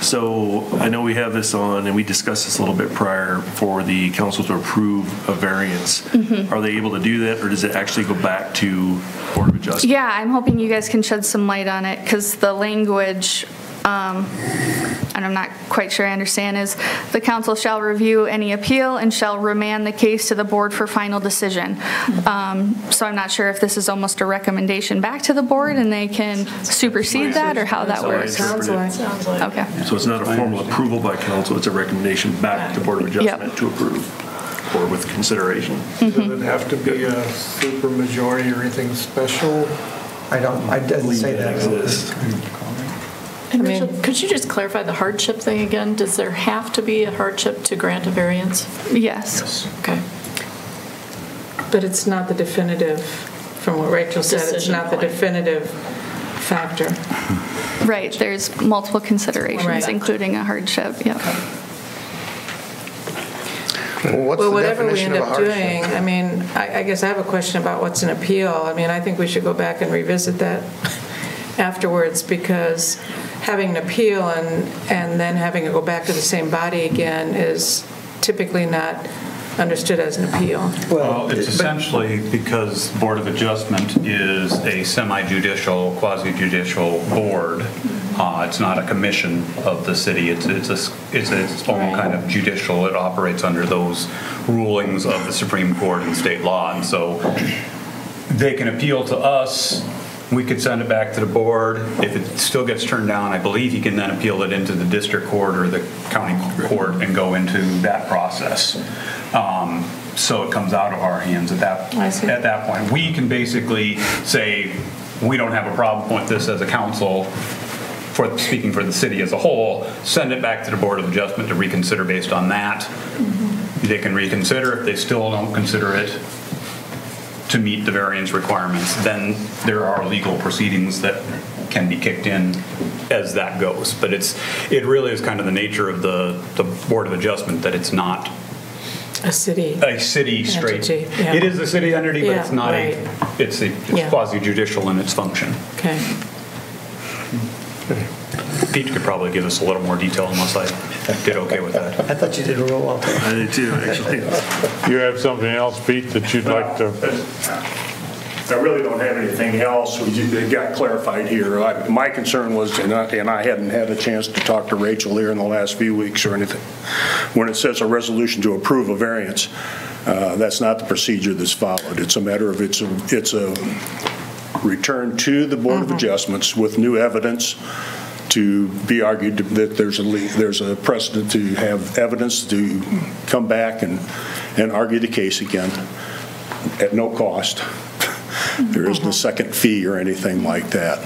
So I know we have this on, and we discussed this a little bit prior, for the council to approve a variance. Are they able to do that, or does it actually go back to Board of Adjustment? Yeah, I'm hoping you guys can shed some light on it, because the language, and I'm not quite sure I understand, is the council shall review any appeal and shall remand the case to the board for final decision. So I'm not sure if this is almost a recommendation back to the board and they can supersede that, or how that works. Sounds like. Okay. So it's not a formal approval by council, it's a recommendation back to Board of Adjustment to approve, or with consideration. Does it have to be a super majority or anything special? It doesn't say that. And Rachel, could you just clarify the hardship thing again? Does there have to be a hardship to grant a variance? Yes. Okay. But it's not the definitive, from what Rachel said, it's Decision not the point. definitive factor. Right, there's multiple considerations, Right. including a hardship, yep. Well, whatever we end up doing, I mean, I guess I have a question about what's an appeal. I mean, I think we should go back and revisit that afterwards, because having an appeal and then having it go back to the same body again is typically not understood as an appeal. Well, it's essentially because Board of Adjustment is a semi-judicial, quasi-judicial board. It's not a commission of the city. It's its own kind of judicial. It operates under those rulings of the Supreme Court and state law. And so they can appeal to us. We could send it back to the board. If it still gets turned down, I believe you can then appeal it into the district court or the county court and go into that process. So it comes out of our hands at that point. We can basically say, we don't have a problem with this as a council, speaking for the city as a whole, send it back to the Board of Adjustment to reconsider based on that. They can reconsider. If they still don't consider it to meet the variance requirements, then there are legal proceedings that can be kicked in as that goes. But it really is kind of the nature of the Board of Adjustment that it's not a city straight. Entity, yeah. It is a city entity, but it's not right. it's quasi-judicial in its function. Okay. Pete could probably give us a little more detail unless I did okay with that. I thought you did real well. I did too, actually. You have something else, Pete, that you'd like to? I really don't have anything else. It got clarified here. My concern was, and I hadn't had a chance to talk to Rachel here in the last few weeks or anything, when it says a resolution to approve a variance, that's not the procedure that's followed. It's a matter of it's a return to the Board of Adjustments with new evidence to be argued that there's a precedent to have evidence to come back and argue the case again at no cost. There isn't a second fee or anything like that.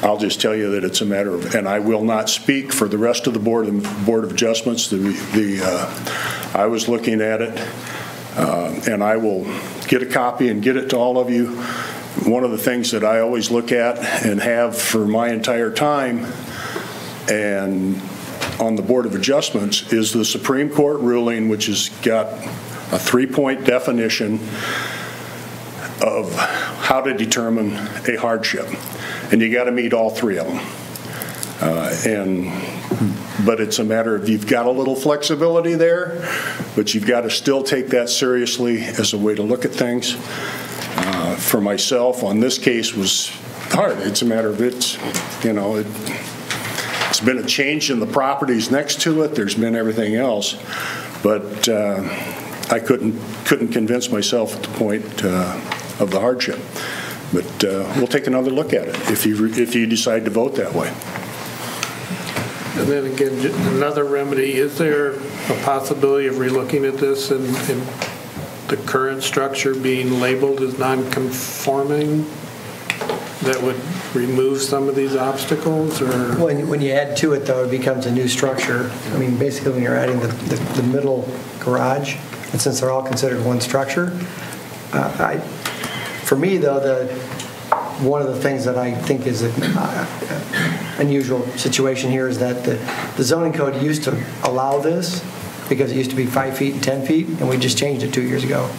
I'll just tell you that it's a matter of, and I will not speak for the rest of the Board of Adjustments. I was looking at it. And I will get a copy and get it to all of you. One of the things that I always look at and have for my entire time and on the Board of Adjustments is the Supreme Court ruling, which has got a 3-point definition of how to determine a hardship. And you got to meet all 3 of them. But it's a matter of you've got a little flexibility there, but you've got to still take that seriously as a way to look at things. For myself, on this case was hard. It's a matter of it's been a change in the properties next to it. There's been everything else, but I couldn't convince myself at the point of the hardship. But we'll take another look at it if you decide to vote that way. And then again, another remedy, is there a possibility of relooking at this and the current structure being labeled as non-conforming that would remove some of these obstacles? Or When you add to it, though, it becomes a new structure. I mean, basically, when you're adding the middle garage, and since they're all considered one structure, for me, though, one of the things that I think is an unusual situation here is that the zoning code used to allow this because it used to be 5 feet and 10 feet, and we just changed it 2 years ago.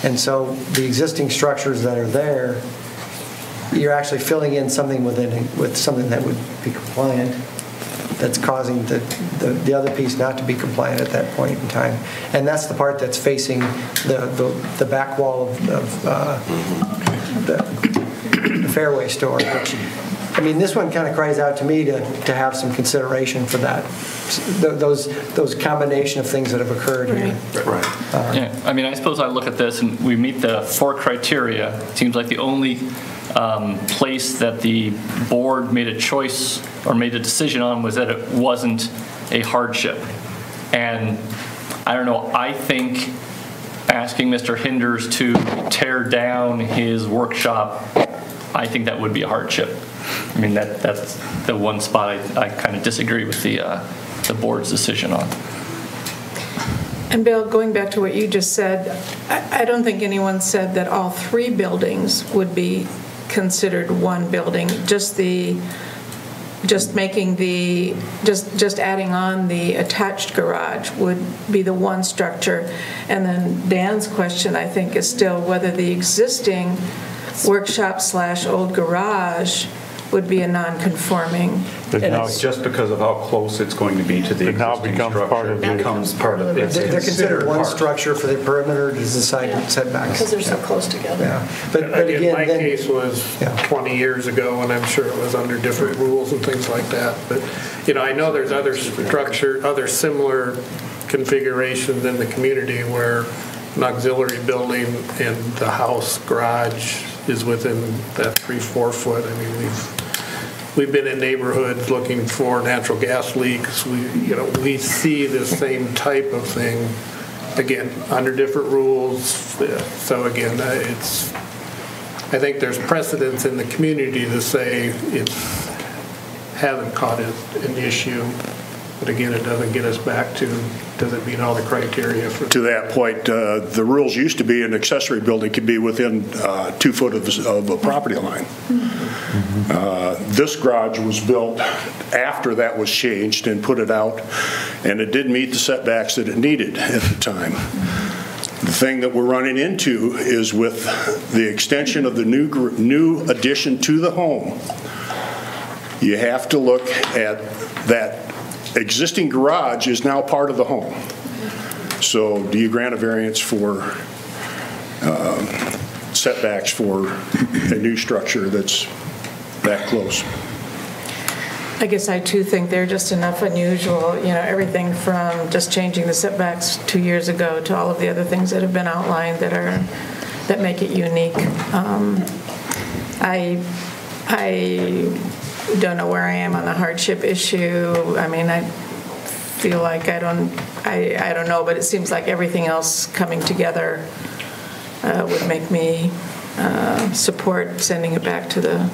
And so the existing structures that are there, you're actually filling in something with something that would be compliant, that's causing the other piece not to be compliant at that point in time. And that's the part that's facing the back wall of the Fairway store, which, I mean, this one kind of cries out to me to have some consideration for that. Those combination of things that have occurred here. Right. Yeah, I mean, I suppose I look at this and we meet the 4 criteria. It seems like the only place that the board made a choice or made a decision on was that it wasn't a hardship. And I don't know, I think asking Mr. Hinders to tear down his workshop, I think that would be a hardship. I mean, that's the one spot I kind of disagree with the board's decision on. And Bill, going back to what you just said, I don't think anyone said that all 3 buildings would be considered one building. Just adding on the attached garage would be the one structure. And then Dan's question, I think, is still whether the existing workshop/old garage would be a non-conforming. But now it's just because of how close it's going to be to the existing structure. It becomes part of it. They're considered one structure for the perimeter to the side setbacks. Because they're so close together. Yeah. But again, my case was 20 years ago, and I'm sure it was under different rules and things like that. But I know there's other similar configurations in the community where an auxiliary building and the house garage is within that 3-4 foot. I mean, we've been in neighborhoods looking for natural gas leaks. We see the same type of thing, again, under different rules. So again, I think there's precedence in the community to say it hasn't caught an issue. But again, it doesn't get us back to, does it meet all the criteria? To that point, the rules used to be an accessory building could be within 2 foot of a property line. This garage was built after that was changed and put it out, and it did meet the setbacks that it needed at the time. The thing that we're running into is with the extension of the new addition to the home, you have to look at that existing garage is now part of the home. So do you grant a variance for setbacks for a new structure that's that close? I guess I too think they're just enough unusual, everything from just changing the setbacks 2 years ago to all of the other things that have been outlined that make it unique. I don't know where I am on the hardship issue. I mean, I feel like I don't know, but it seems like everything else coming together would make me support sending it back to the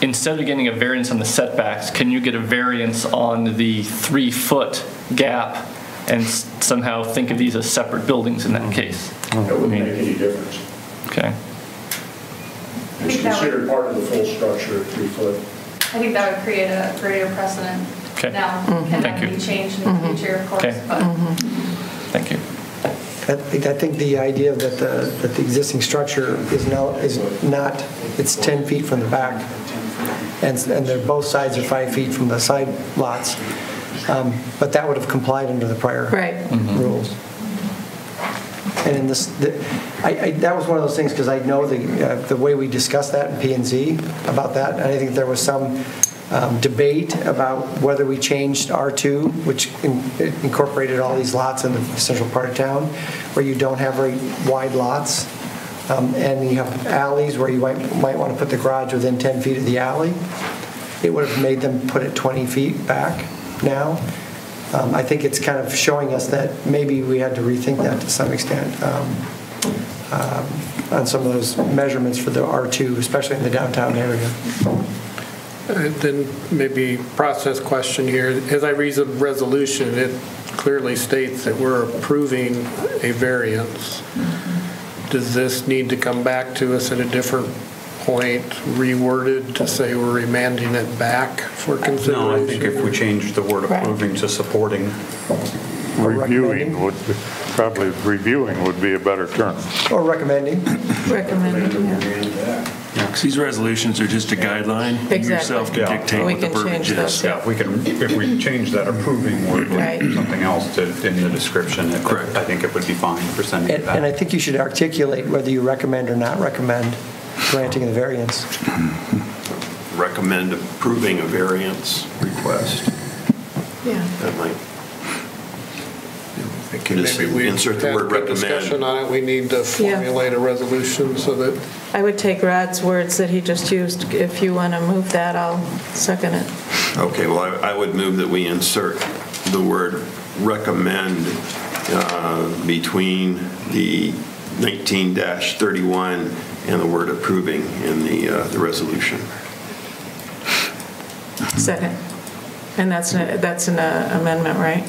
instead of getting a variance on the setbacks, can you get a variance on the 3-foot gap and somehow think of these as separate buildings in that case? That wouldn't make any difference. Okay. It's considered part of the full structure at 3 foot. I think that would create a greater precedent. Okay. Now, Thank can that you. be changed in the future, of course, Okay. but. Thank you. I think the idea that the existing structure is not, it's 10 feet from the back, and they're both sides are 5 feet from the side lots, but that would have complied under the prior rules. And in this, that was one of those things, because I know the way we discussed that in P&Z about that, and I think there was some debate about whether we changed R2, which incorporated all these lots in the central part of town, where you don't have very wide lots, and you have alleys where you might want to put the garage within 10 feet of the alley. It would have made them put it 20 feet back now. I think it's kind of showing us that maybe we had to rethink that to some extent on some of those measurements for the R2, especially in the downtown area. Then maybe process question here. As I read the resolution, it clearly states that we're approving a variance. Does this need to come back to us at a different point, reworded to say we're remanding it back for consideration? No, I think if we change the word approving to supporting. Reviewing would be, probably reviewing would be a better term. Or recommending. Recommending, yeah. Because these resolutions are just a guideline. You Exactly. yourself can Yeah. dictate We what the can change verbiage those, is. Yeah, if we change that approving word Right. with something else in the description, Correct. I think it would be fine for sending it back. And I think you should articulate whether you recommend or not recommend granting the variance. Recommend approving a variance request. Yeah. That might. Maybe we insert the had word a good recommend. discussion on it. We need to formulate a resolution so that. I would take Rod's words that he just used. If you want to move that, I'll second it. Okay, well, I would move that we insert the word recommend between the 19-31 and the word approving in the resolution. Second. And that's an amendment, right?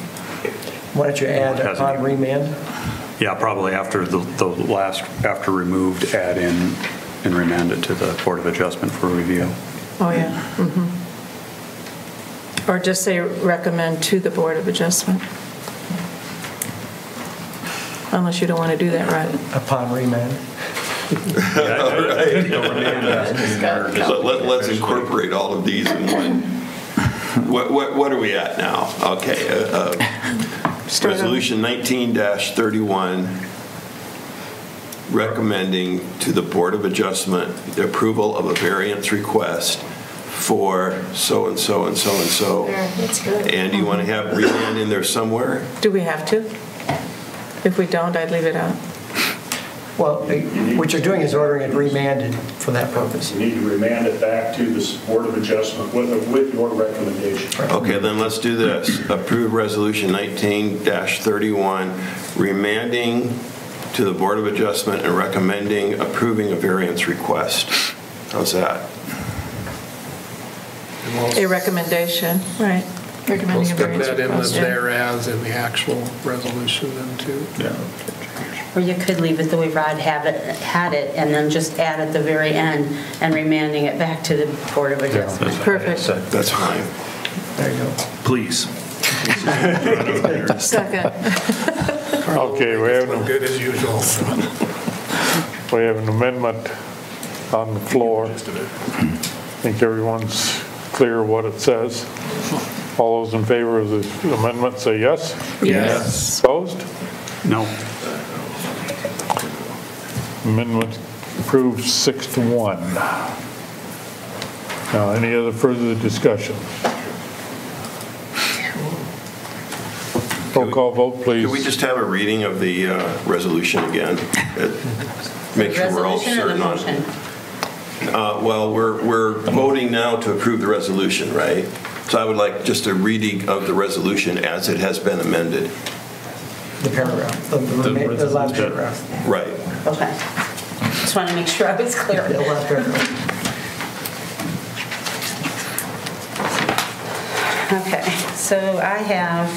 Why don't you add upon remand? Yeah, probably after the last, after removed, add in and remand it to the Board of Adjustment for review. Oh, yeah. Mm-hmm. Or just say recommend to the Board of Adjustment. Unless you don't want to do that, right? Upon remand. Let's incorporate all of these in one. What are we at now? Okay. Resolution 19-31, recommending to the Board of Adjustment the approval of a variance request for so-and-so and so-and-so. Yeah, that's good. And do you want to have remand in there somewhere? Do we have to? If we don't, I'd leave it out. Well, what you're doing is ordering it remanded for that purpose. You need to remand it back to the Board of Adjustment with your recommendation. Okay, then let's do this. Approve Resolution 19-31, remanding to the Board of Adjustment and recommending approving a variance request. How's that? A recommendation, right. We'll Recommending a stick variance that in the request, yeah. thereas in the actual resolution then too. Yeah. Or you could leave it the way Rod had it, and then just add at the very end and remanding it back to the Board of Adjustment. Perfect. That's fine. There you go. Please. Second. Okay, we have Good as usual. an amendment on the floor. I think everyone's clear what it says. All those in favor of the amendment say yes? Yes. Opposed? No. Amendment approved 6-1. Now, any other further discussion? Roll call vote, please. Could we just have a reading of the resolution again? Make sure we're all Resolution or the certain on motion? Well, we're voting now to approve the resolution, right? So I would like just a reading of the resolution as it has been amended. The paragraph, the last paragraph. Right. Okay. Just want to make sure I was clear. The last paragraph. Okay, so I have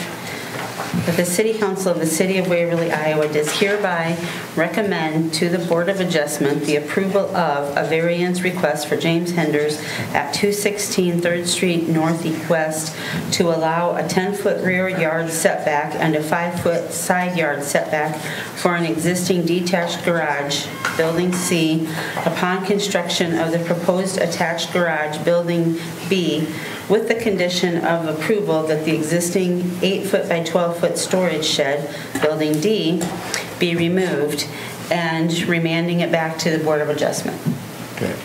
that the City Council of the City of Waverly, Iowa does hereby recommend to the Board of Adjustment the approval of a variance request for James Henders at 216 3rd Street Northwest to allow a 10-foot rear yard setback and a 5-foot side yard setback for an existing detached garage, Building C, upon construction of the proposed attached garage, Building B, with the condition of approval that the existing 8-foot by 12-foot storage shed, Building D, be removed, and remanding it back to the Board of Adjustment. Okay.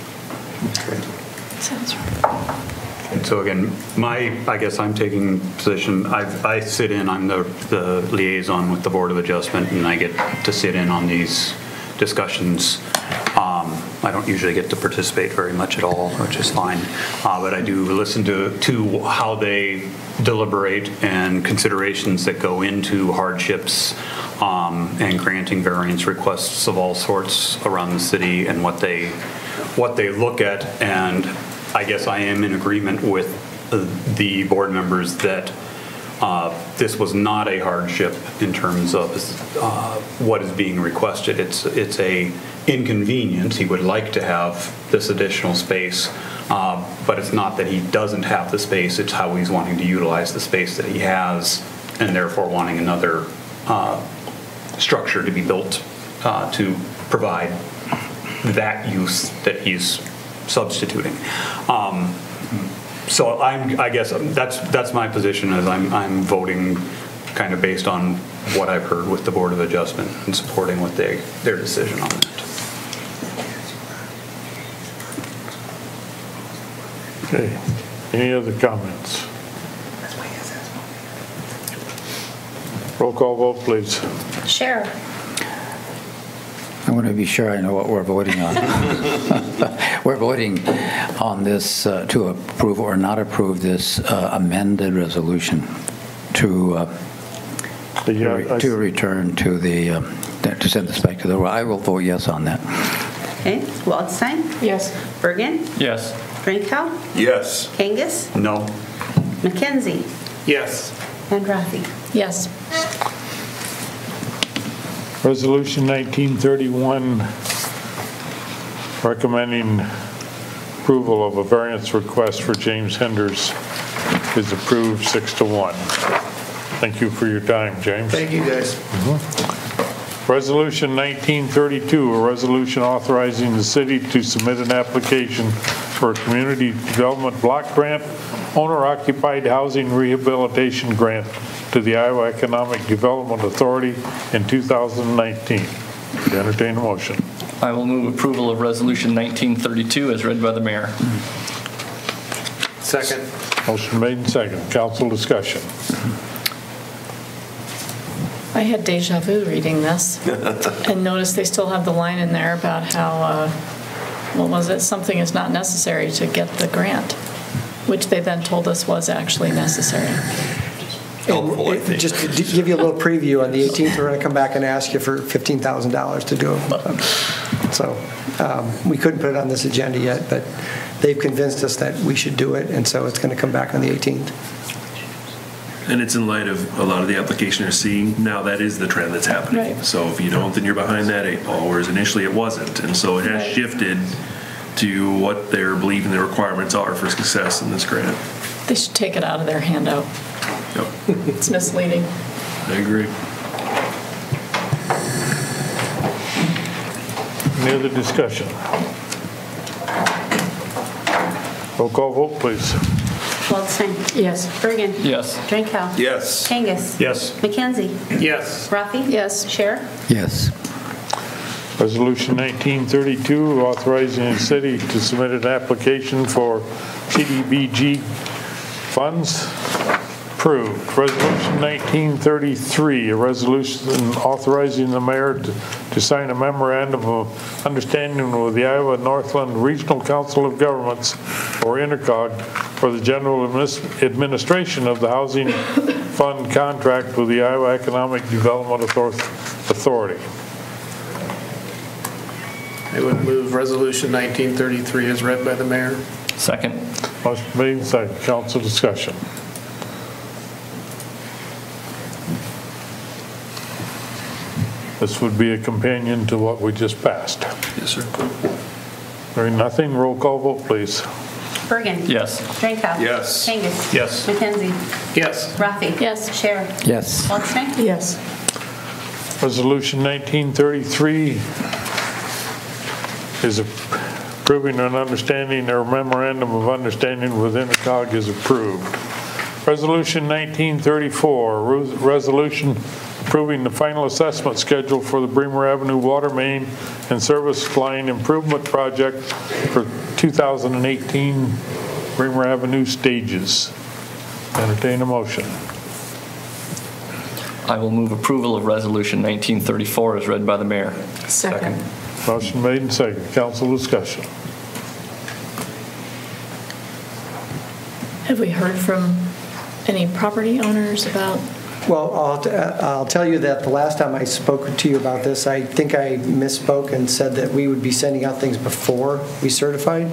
Sounds right. And so again, I guess I'm taking position, I sit in, I'm the liaison with the Board of Adjustment, and I get to sit in on these discussions. I don't usually get to participate very much at all, which is fine, but I do listen to how they deliberate and considerations that go into hardships and granting variance requests of all sorts around the city and what they look at. And I guess I am in agreement with the board members that this was not a hardship in terms of what is being requested. It's a inconvenience. He would like to have this additional space, but it's not that he doesn't have the space. It's how he's wanting to utilize the space that he has, and therefore wanting another structure to be built to provide that use that he's substituting. So I guess that's my position, is I'm voting kind of based on what I've heard with the Board of Adjustment and supporting what their decision on that. Okay. Any other comments? Roll call vote, please. Sheriff. I want to be sure I know what we're voting on. We're voting on this to approve or not approve this amended resolution to return to to send this back to the. I will vote yes on that. Okay. Waldstein? Yes. Bergen? Yes. Drinkow? Yes. Kangas? No. McKenzie? Yes. And Rafi? Yes. Resolution 1931, recommending approval of a variance request for James Henders, is approved 6-1. Thank you for your time, James. Thank you, guys. Resolution 1932, a resolution authorizing the city to submit an application for a community development block grant, owner-occupied housing rehabilitation grant to the Iowa Economic Development Authority in 2019. Entertain a motion. I will move approval of Resolution 1932 as read by the mayor. Second. Motion made and second. Council discussion. I had deja vu reading this and noticed they still have the line in there about how, what was it? Something is not necessary to get the grant, which they then told us was actually necessary. And just to give you a little preview, on the 18th, we're going to come back and ask you for $15,000 to do it. So we couldn't put it on this agenda yet, but they've convinced us that we should do it, and so it's going to come back on the 18th. And it's in light of a lot of the application are seeing now, that is the trend that's happening. Right. So if you don't, then you're behind that 8 ball, whereas initially it wasn't. And so it has shifted to what they're believing the requirements are for success in this grant. They should take it out of their handout. Yep. It's misleading. I agree. Any other discussion? Roll call vote, please. Waldstein? Yes. Bergen? Yes. Drinkow? Yes. Kangas? Yes. McKenzie? Yes. Rafi? Yes. Sheriff? Yes. Resolution 1932, authorizing the city to submit an application for CDBG funds. Approved. Resolution 1933, a resolution authorizing the mayor to sign a memorandum of understanding with the Iowa Northland Regional Council of Governments, or INRCOG, for the general administration of the housing fund contract with the Iowa Economic Development Authority. I would move Resolution 1933 as read by the mayor. Second. Motion made and seconded. Council discussion. This would be a companion to what we just passed. Yes, sir. Hearing nothing, roll call vote, please. Bergen. Yes. Drinkow. Yes. Kangas. Yes. McKenzie. Yes. Rafi. Yes. Scher. Yes. Waldstein. Yes. Resolution 1933 is approving an understanding or memorandum of understanding with Intercog is approved. Resolution 1934, resolution approving the final assessment schedule for the Bremer Avenue Water Main and Service Line Improvement Project for 2018 Bremer Avenue stages. Entertain a motion. I will move approval of Resolution 1934 as read by the mayor. Second. Motion made and seconded. Council discussion. Have we heard from any property owners about? Well, I'll tell you that the last time I spoke to you about this, I think I misspoke and said that we would be sending out things before we certified.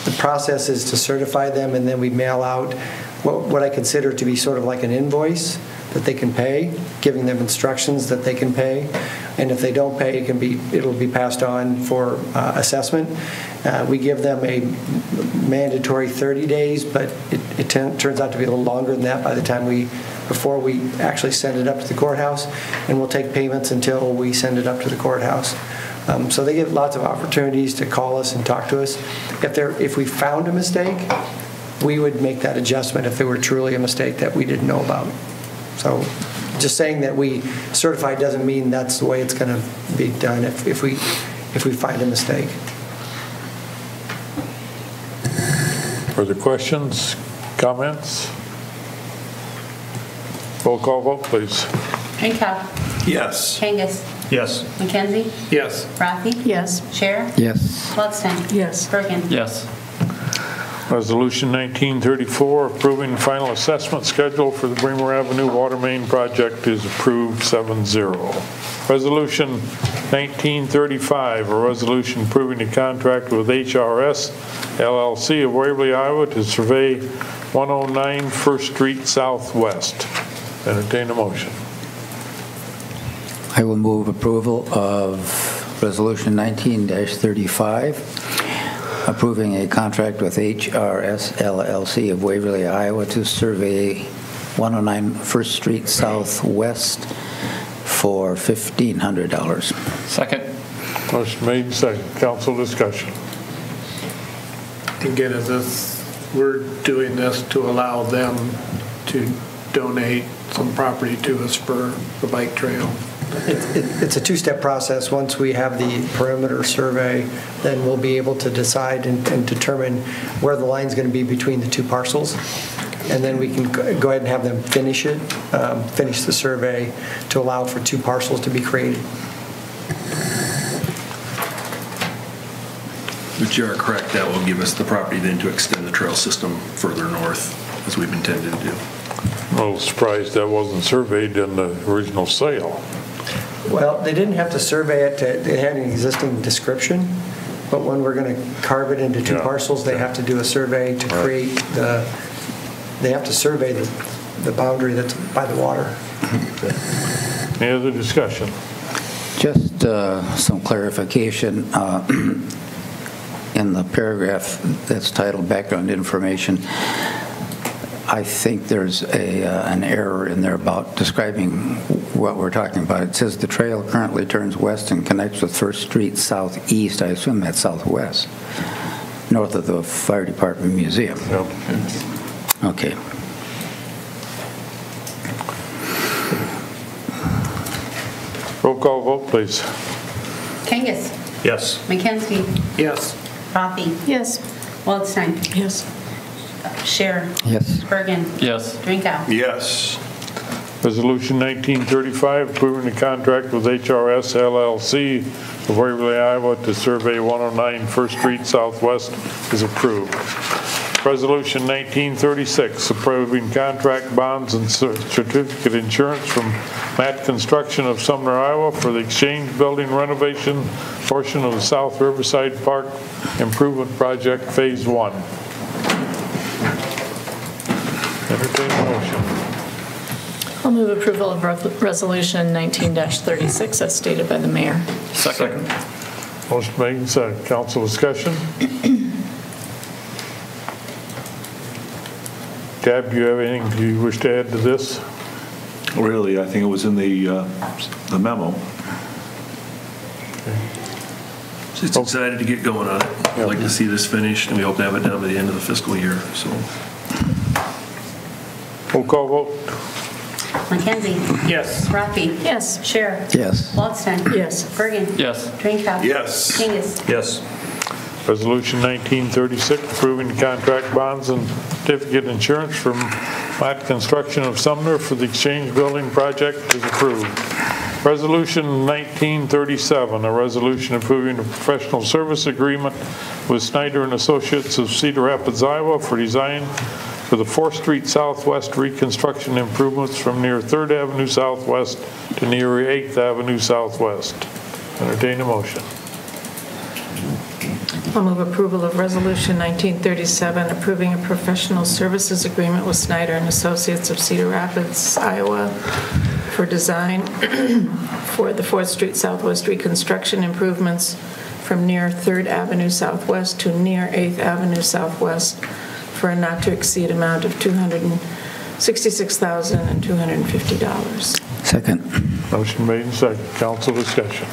The process is to certify them, and then we mail out what I consider to be sort of like an invoice that they can pay, giving them instructions that they can pay. And if they don't pay, it'll be passed on for assessment. We give them a mandatory 30 days, but it turns out to be a little longer than that before we actually send it up to the courthouse, and we'll take payments until we send it up to the courthouse. So they get lots of opportunities to call us and talk to us. If we found a mistake, we would make that adjustment if there were truly a mistake that we didn't know about. So just saying that we certify doesn't mean that's the way it's going to be done if we find a mistake. Further questions, comments? Roll call vote, please. Drinkow. Yes. Kangas. Yes. McKenzie. Yes. Rafi. Yes. Scher. Yes. Waldstein. Yes. Bergen. Yes. Resolution 1934, approving the final assessment schedule for the Bremer Avenue Water Main Project is approved 7-0. Resolution 1935, a resolution approving a contract with HRS LLC of Waverly, Iowa to survey 109 First Street Southwest. Entertain a motion. I will move approval of Resolution 19-35, approving a contract with HRS LLC of Waverly, Iowa to survey 109 First Street Southwest for $1,500. Second. Motion made, second. Council discussion. Again, we're doing this to allow them to donate some property to us for the bike trail. It's a two-step process. Once we have the perimeter survey, then we'll be able to decide and determine where the line's going to be between the two parcels. And then we can go ahead and have them finish the survey to allow for two parcels to be created. But you are correct, that will give us the property then to extend the trail system further north, as we've intended to do. I'm a little surprised that wasn't surveyed in the original sale. Well, they didn't have to survey it. They had an existing description, but when we're going to carve it into two parcels, they have to do a survey to create they have to survey the boundary that's by the water. Any other discussion? Just some clarification. In the paragraph that's titled Background Information, I think there's an error in there about describing what we're talking about. It says the trail currently turns west and connects with First Street southeast. I assume that's southwest, north of the Fire Department Museum. Yep. Okay. Roll call vote, please. Kangas. Yes. McKenzie. Yes. Rafi. Yes. Waldstein. Yes. Scher. Yes. Bergen. Yes. Drinkow. Yes. Resolution 1935, approving the contract with HRS LLC of Waverly, Iowa to survey 109 First Street Southwest is approved. Resolution 1936, approving contract bonds and certificate insurance from Matt Construction of Sumner, Iowa for the Exchange Building renovation portion of the South Riverside Park Improvement Project Phase 1. Entertain a motion. I'll move approval of Resolution 19-36 as stated by the mayor. Second. Motion made and seconded. Council discussion? Deb, do you have anything you wish to add to this? Really, I think it was in the memo. Just excited to get going on it. I'd like to see this finished, and we hope to have it done by the end of the fiscal year, so. Roll call vote. McKenzie? Yes. Rafi? Yes. Scher? Yes. Waldstein? Yes. Bergen? Yes. Drinkow? Yes. Kangas? Yes. Resolution 1936, approving the contract bonds and certificate insurance from Mott Construction of Sumner for the Exchange Building project is approved. Resolution 1937, a resolution approving a professional service agreement with Snyder and Associates of Cedar Rapids, Iowa for design for the 4th Street Southwest reconstruction improvements from near 3rd Avenue Southwest to near 8th Avenue Southwest. Entertain a motion. I'll move approval of Resolution 1937, approving a professional services agreement with Snyder and Associates of Cedar Rapids, Iowa, for design for the 4th Street Southwest reconstruction improvements from near 3rd Avenue Southwest to near 8th Avenue Southwest for a not-to-exceed amount of $266,250. Second. Motion made and seconded. Council discussion.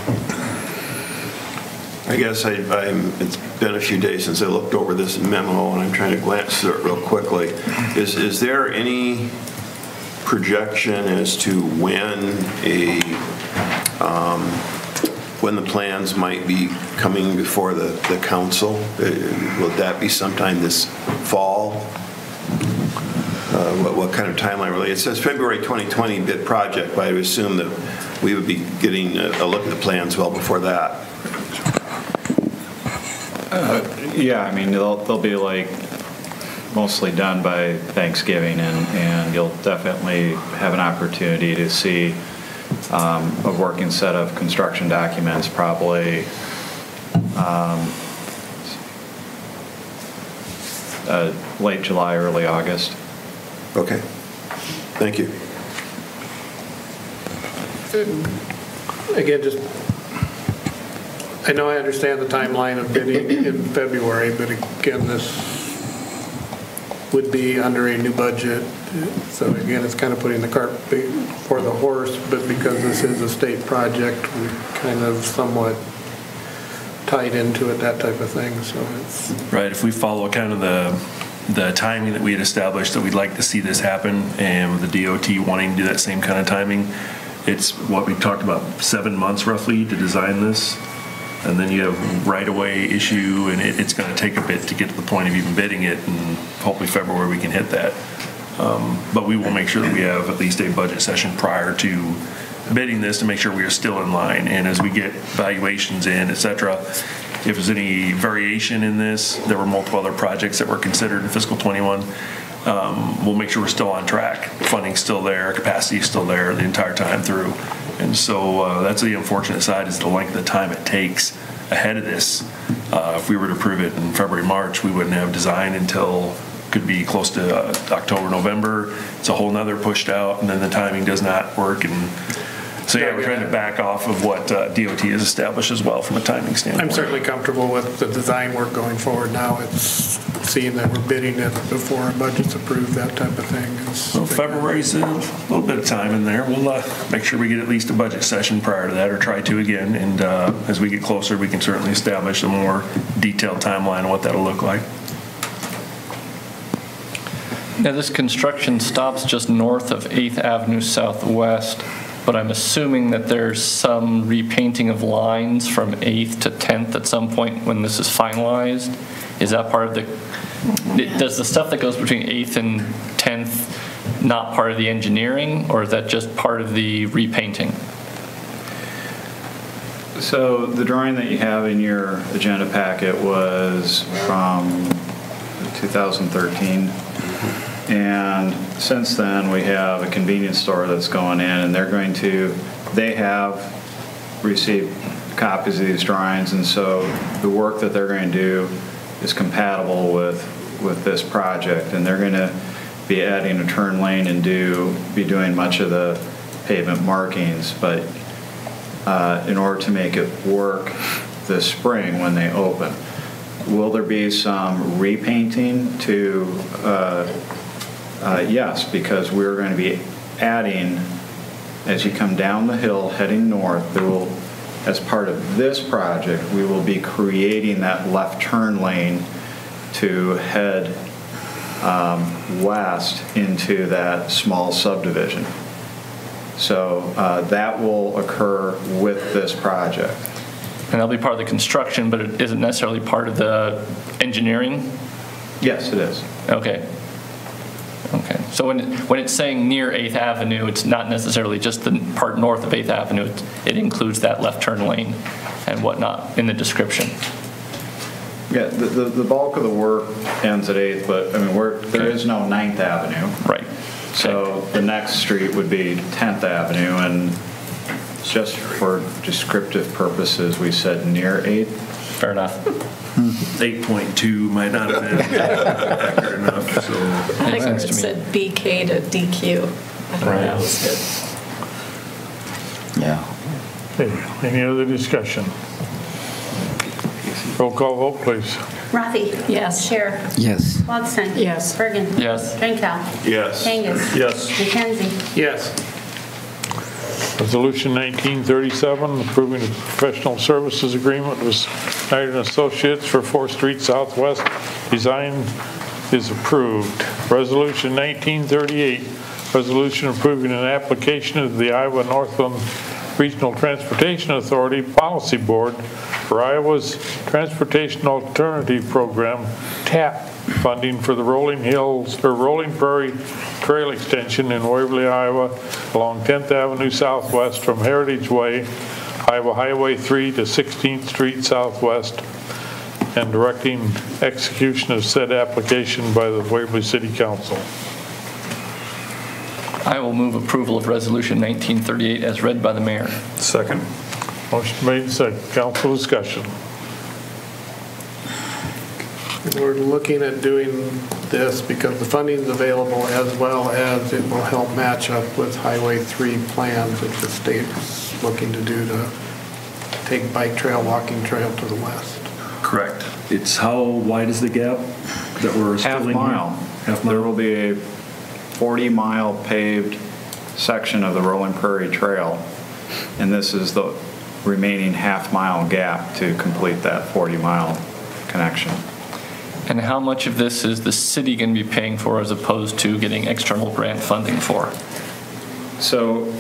I guess it's been a few days since I looked over this memo, and I'm trying to glance through it real quickly. Is there any projection as to when the plans might be coming before the council? Will that be sometime this fall? What kind of timeline really? It says February 2020 bid project, but I would assume that we would be getting a look at the plans well before that. Yeah, I mean, they'll be like mostly done by Thanksgiving, and you'll definitely have an opportunity to see a working set of construction documents probably late July, early August. Okay. Thank you. Again, I know I understand the timeline of bidding in February, but again, this would be under a new budget. So again, it's kind of putting the cart before the horse, but because this is a state project, we're kind of somewhat tied into it, that type of thing. So it's Right, if we follow kind of the timing that we had established that we'd like to see this happen, and with the DOT wanting to do that same kind of timing, it's what we talked about, 7 months roughly to design this. And then you have right-of-way issue, and it's going to take a bit to get to the point of even bidding it, and hopefully February we can hit that. But we will make sure that we have at least a budget session prior to bidding this to make sure we are still in line. And as we get valuations in, et cetera, if there's any variation in this, there were multiple other projects that were considered in fiscal 21, we'll make sure we're still on track. Funding's still there, capacity is still there the entire time through. And so that's the unfortunate side, is the length of time it takes ahead of this. If we were to approve it in February, March, we wouldn't have design until could be close to October, November. It's a whole nother pushed out, and then the timing does not work. And so yeah, we're trying to back off of what DOT has established as well from a timing standpoint. I'm certainly comfortable with the design work going forward now. It's seeing that we're bidding it before our budget's approved, that type of thing. So February's a little bit of time in there. We'll make sure we get at least a budget session prior to that, or try to again. And as we get closer, we can certainly establish a more detailed timeline of what that'll look like. Now, this construction stops just north of 8th Avenue Southwest, but I'm assuming that there's some repainting of lines from 8th to 10th at some point when this is finalized. Is that part of the, does the stuff that goes between 8th and 10th not part of the engineering, or is that just part of the repainting? So the drawing that you have in your agenda packet was from 2013. And since then, we have a convenience store that's going in, and they have received copies of these drawings, and so the work that they're going to do is compatible with this project, and they're going to be adding a turn lane and be doing much of the pavement markings, but in order to make it work this spring when they open. Will there be some repainting to, yes, because we're going to be adding, as you come down the hill heading north, there will, as part of this project, we will be creating that left turn lane to head west into that small subdivision. So that will occur with this project. And that'll be part of the construction, but it isn't necessarily part of the engineering? Yes, it is. Okay. Okay. So when it's saying near 8th Avenue, it's not necessarily just the part north of 8th Avenue. It includes that left turn lane and whatnot in the description. Yeah, the bulk of the work ends at 8th, but I mean, there is no 9th Avenue. Right. So the next street would be 10th Avenue, and just for descriptive purposes, we said near 8th. Fair enough. 8.2 might not have been accurate enough. So I think it said BK to DQ. I thought that was good. Yeah. Okay, any other discussion? Roll call vote, please. Rafi? Yes. Scher? Yes. Waldstein? Yes. Bergen? Yes. Drinkow? Yes. Kangas? Yes. McKenzie? Yes. Resolution 1937, approving a professional services agreement with Snyder & Associates for 4th Street Southwest design is approved. Resolution 1938, resolution approving an application of the Iowa Northland Regional Transportation Authority Policy Board for Iowa's Transportation Alternative Program, TAP, funding for the Rolling Prairie Trail Extension in Waverly, Iowa, along 10th Avenue Southwest from Heritage Way, Iowa Highway 3 to 16th Street Southwest, and directing execution of said application by the Waverly City Council. I will move approval of Resolution 1938 as read by the mayor. Second. Motion made, second. Council discussion. We're looking at doing this because the funding is available, as well as it will help match up with Highway 3 plans that the state's looking to do to take bike trail, walking trail to the west. Correct. It's how wide is the gap that we're Half filling mile. here? Half mile. There will be a 40-mile paved section of the Rolling Prairie Trail, and this is the remaining half-mile gap to complete that 40-mile connection. And how much of this is the city going to be paying for as opposed to getting external grant funding for? So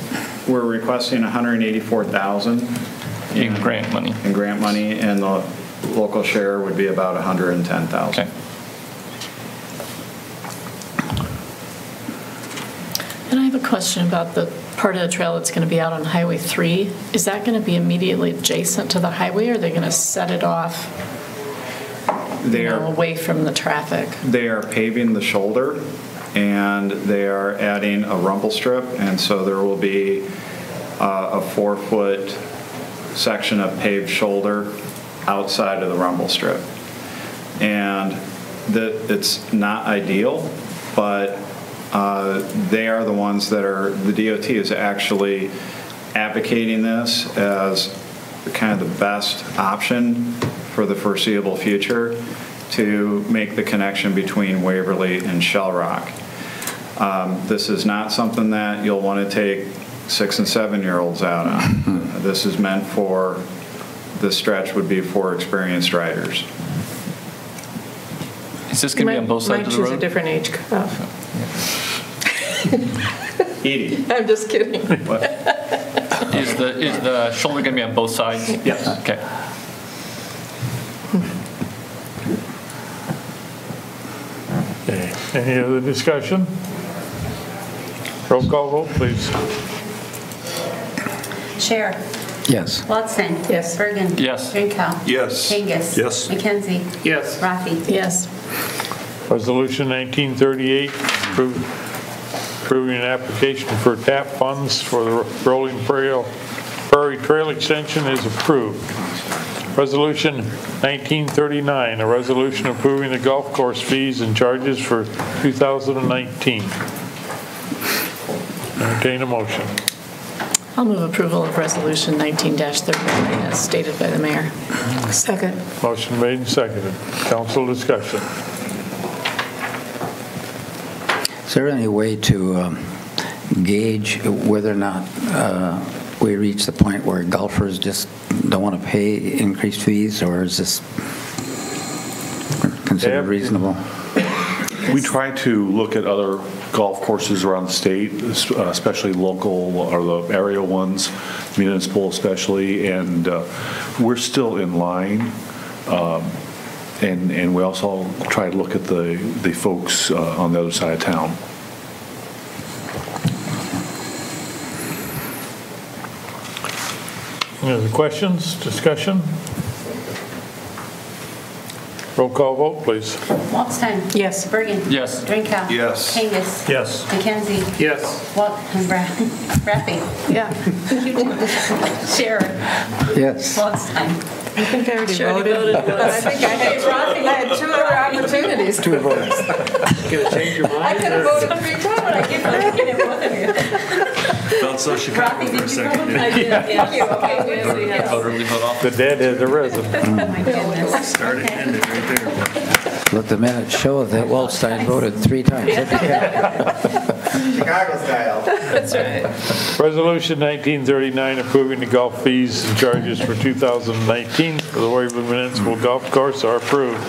we're requesting $184,000 in grant money. In grant money, and the local share would be about $110,000. Okay. And I have a question about the part of the trail that's going to be out on Highway 3. Is that going to be immediately adjacent to the highway, or are they going to set it off away from the traffic? They are paving the shoulder, and they are adding a rumble strip, and so there will be a 4-foot section of paved shoulder outside of the rumble strip. And it's not ideal, but they are the ones that are, the DOT is actually advocating this as kind of the best option for the foreseeable future to make the connection between Waverly and Shell Rock. This is not something that you'll want to take 6- and 7-year-olds out on. This is meant for, this stretch would be for experienced riders. Is this going to be on both sides of the road? Might choose a different age cutoff. Edie. I'm just kidding. What? Is the shoulder going to be on both sides? Yes. Okay. Okay. Any other discussion? Roll call vote, please. Scher? Yes. Waldstein? Yes. Bergen? Yes. Drinkow? Yes. Kangas? Yes. McKenzie? Yes. Rafi? Yes. Resolution 1938, approving an application for TAP funds for the Rolling Prairie Trail Extension is approved. Resolution 1939, a resolution approving the golf course fees and charges for 2019. Entertain a motion. I'll move approval of Resolution 19-39 as stated by the mayor. Second. Motion made and seconded. Council discussion. Is there any way to gauge whether or not we reach the point where golfers just don't want to pay increased fees, or is this considered reasonable? We try to look at other golf courses around the state, especially local or the area ones, municipal especially, and we're still in line. And we also try to look at the folks on the other side of town. Any other questions, discussion? Roll call vote, please. Waldstein. Yes. Bergen. Yes. Drinkow. Yes. Kangas. Yes. McKenzie. Yes. Raffy. Yeah. Sharon. Yes. Waldstein. I think I already voted. once. I think I had two other opportunities. Two votes. Gonna change your mind? I could have voted 3 times, but I get looking at both of you. Felt so Chicago for a second. I did, yeah. Okay, good. Totally vote off. The dead has arisen. Oh, my goodness. Started, ended right there. Let the minutes show that Waldstein voted 3 times. Chicago style. That's right. Resolution 1939 approving the golf fees and charges for 2019 for the Waverly Municipal Golf Course are approved.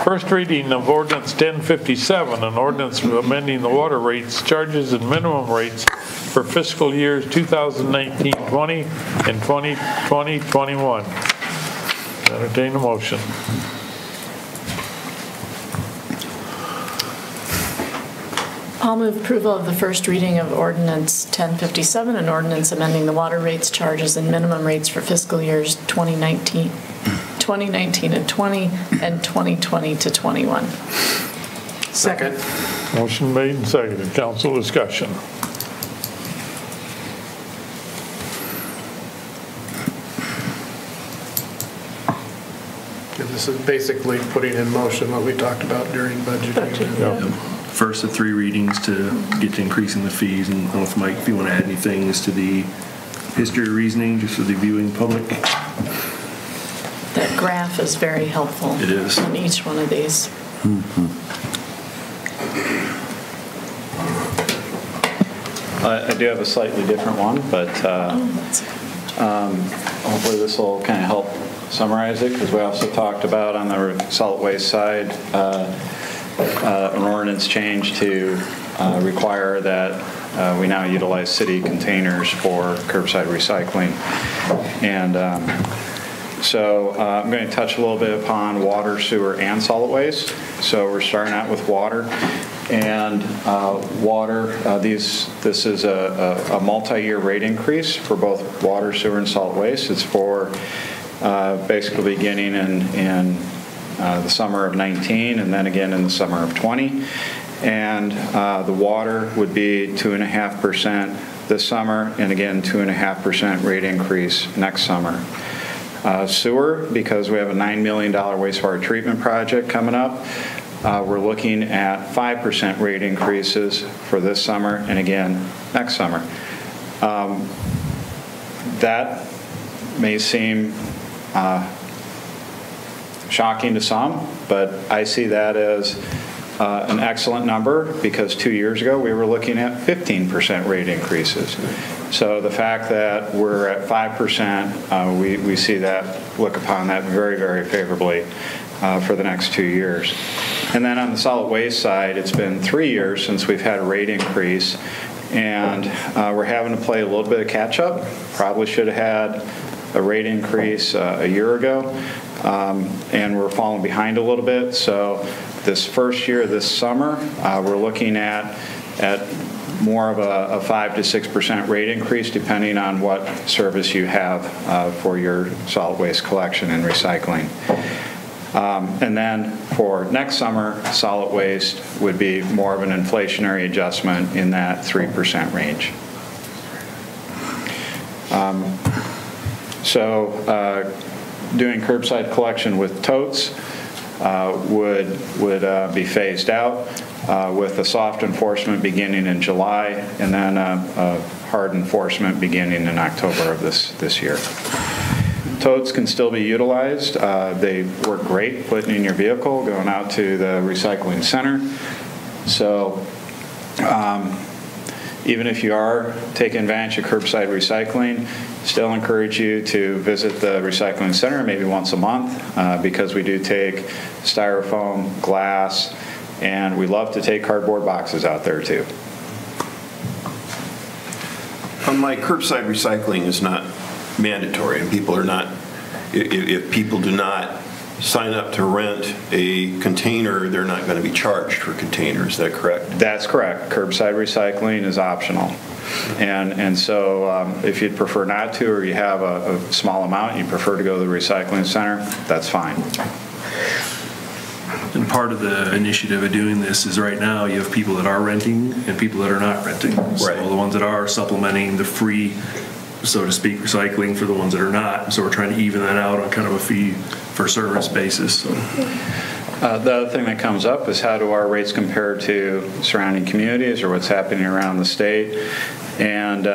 First reading of ordinance 1057, an ordinance amending the water rates, charges, and minimum rates for fiscal years 2019-20 and 2020-21. Entertain a motion. I'll move approval of the first reading of ordinance 1057, an ordinance amending the water rates, charges, and minimum rates for fiscal years 2019 and 20 and 2020 to 21. Second. Motion made and seconded. Council discussion. And this is basically putting in motion what we talked about during budgeting. Yep. First of 3 readings to get to increasing the fees, and I don't know if Mike, if you want to add anything as to the history or reasoning, just for the viewing public. That graph is very helpful. It is. On each one of these. I do have a slightly different one, but hopefully this will kind of help summarize it, because we also talked about on the solid waste side an ordinance change to require that we now utilize city containers for curbside recycling. And so I'm going to touch a little bit upon water, sewer, and solid waste. So we're starting out with water. And water, this is a multi-year rate increase for both water, sewer, and solid waste. It's for basically beginning in the summer of 19 and then again in the summer of 20. And the water would be 2.5% this summer, and again 2.5% rate increase next summer. Sewer, because we have a $9 million wastewater treatment project coming up, we're looking at 5% rate increases for this summer and again next summer. That may seem shocking to some, but I see that as an excellent number, because 2 years ago we were looking at 15% rate increases. So the fact that we're at 5%, we see that, look upon that very, very favorably for the next 2 years. And then on the solid waste side, it's been 3 years since we've had a rate increase, and we're having to play a little bit of catch up. Probably should have had a rate increase a year ago, and we're falling behind a little bit. So this first year, this summer, we're looking at more of a 5 to 6% rate increase, depending on what service you have for your solid waste collection and recycling. And then for next summer, solid waste would be more of an inflationary adjustment in that 3% range. doing curbside collection with totes would be phased out with a soft enforcement beginning in July and then a hard enforcement beginning in October of this year. Totes can still be utilized. They work great putting in your vehicle, going out to the recycling center. So even if you are taking advantage of curbside recycling, still encourage you to visit the recycling center maybe once a month because we do take styrofoam, glass, and we love to take cardboard boxes out there too. Like curbside recycling is not mandatory, and people are not, if people do not sign up to rent a container, they're not going to be charged for containers. Is that correct? That's correct. Curbside recycling is optional. And so if you'd prefer not to, or you have a small amount and you prefer to go to the recycling center, that's fine. And part of the initiative of doing this is right now you have people that are renting and people that are not renting. So the ones that are supplementing the free, so to speak, recycling for the ones that are not. So we're trying to even that out on kind of a fee for service basis. So. The other thing that comes up is how do our rates compare to surrounding communities or what's happening around the state. And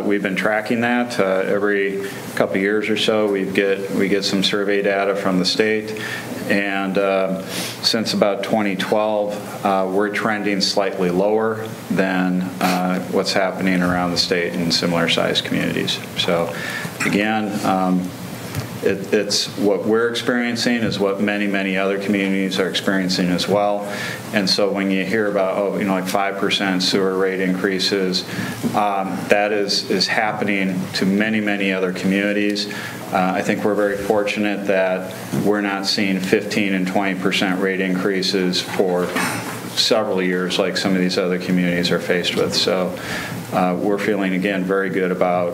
we've been tracking that every couple of years or so. We get some survey data from the state, and since about 2012, we're trending slightly lower than what's happening around the state in similar-sized communities. So, again. It's what we're experiencing is what many other communities are experiencing as well. And so when you hear about, like 5% sewer rate increases, that is happening to many other communities. I think we're very fortunate that we're not seeing 15 and 20% rate increases for several years like some of these other communities are faced with. So we're feeling, again, very good about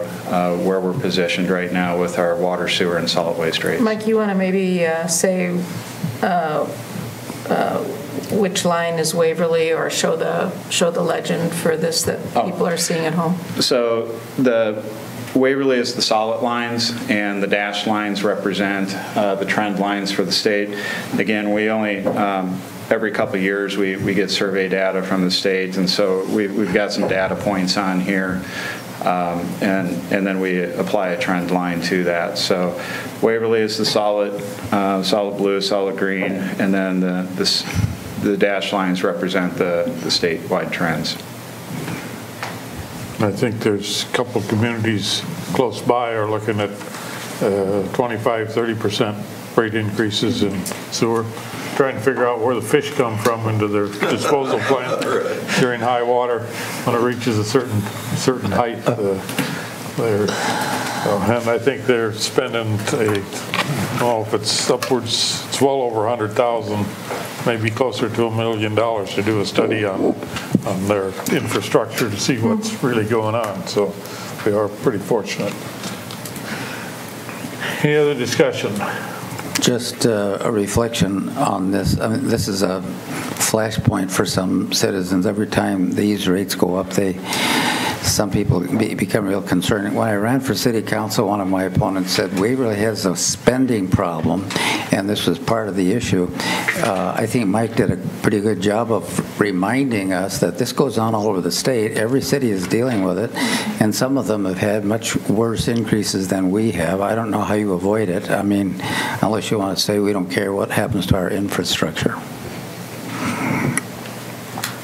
where we're positioned right now with our water, sewer, and solid waste rates. Mike, you want to maybe say which line is Waverly, or show the legend for this that people are seeing at home? So the Waverly is the solid lines, and the dashed lines represent the trend lines for the state. Again, we only every couple of years we get survey data from the state, and so we've got some data points on here, and then we apply a trend line to that. So Waverly is the solid blue, solid green, and then the dashed lines represent the statewide trends. I think there's a couple of communities close by are looking at 25-30% rate increases in sewer, trying to figure out where the fish come from into their disposal plant during high water when it reaches a certain height there. And I think they're spending if it's upwards, it's well over 100,000, maybe closer to $1 million to do a study on their infrastructure to see what's really going on. So we are pretty fortunate. Any other discussion? Just a reflection on this. I mean, this is a flashpoint for some citizens. Every time these rates go up, some people become real concerned. When I ran for city council, one of my opponents said Waverly has a spending problem, and this was part of the issue. I think Mike did a pretty good job of reminding us that this goes on all over the state. Every city is dealing with it, and some of them have had much worse increases than we have. I don't know how you avoid it. I mean, unless you want to say we don't care what happens to our infrastructure.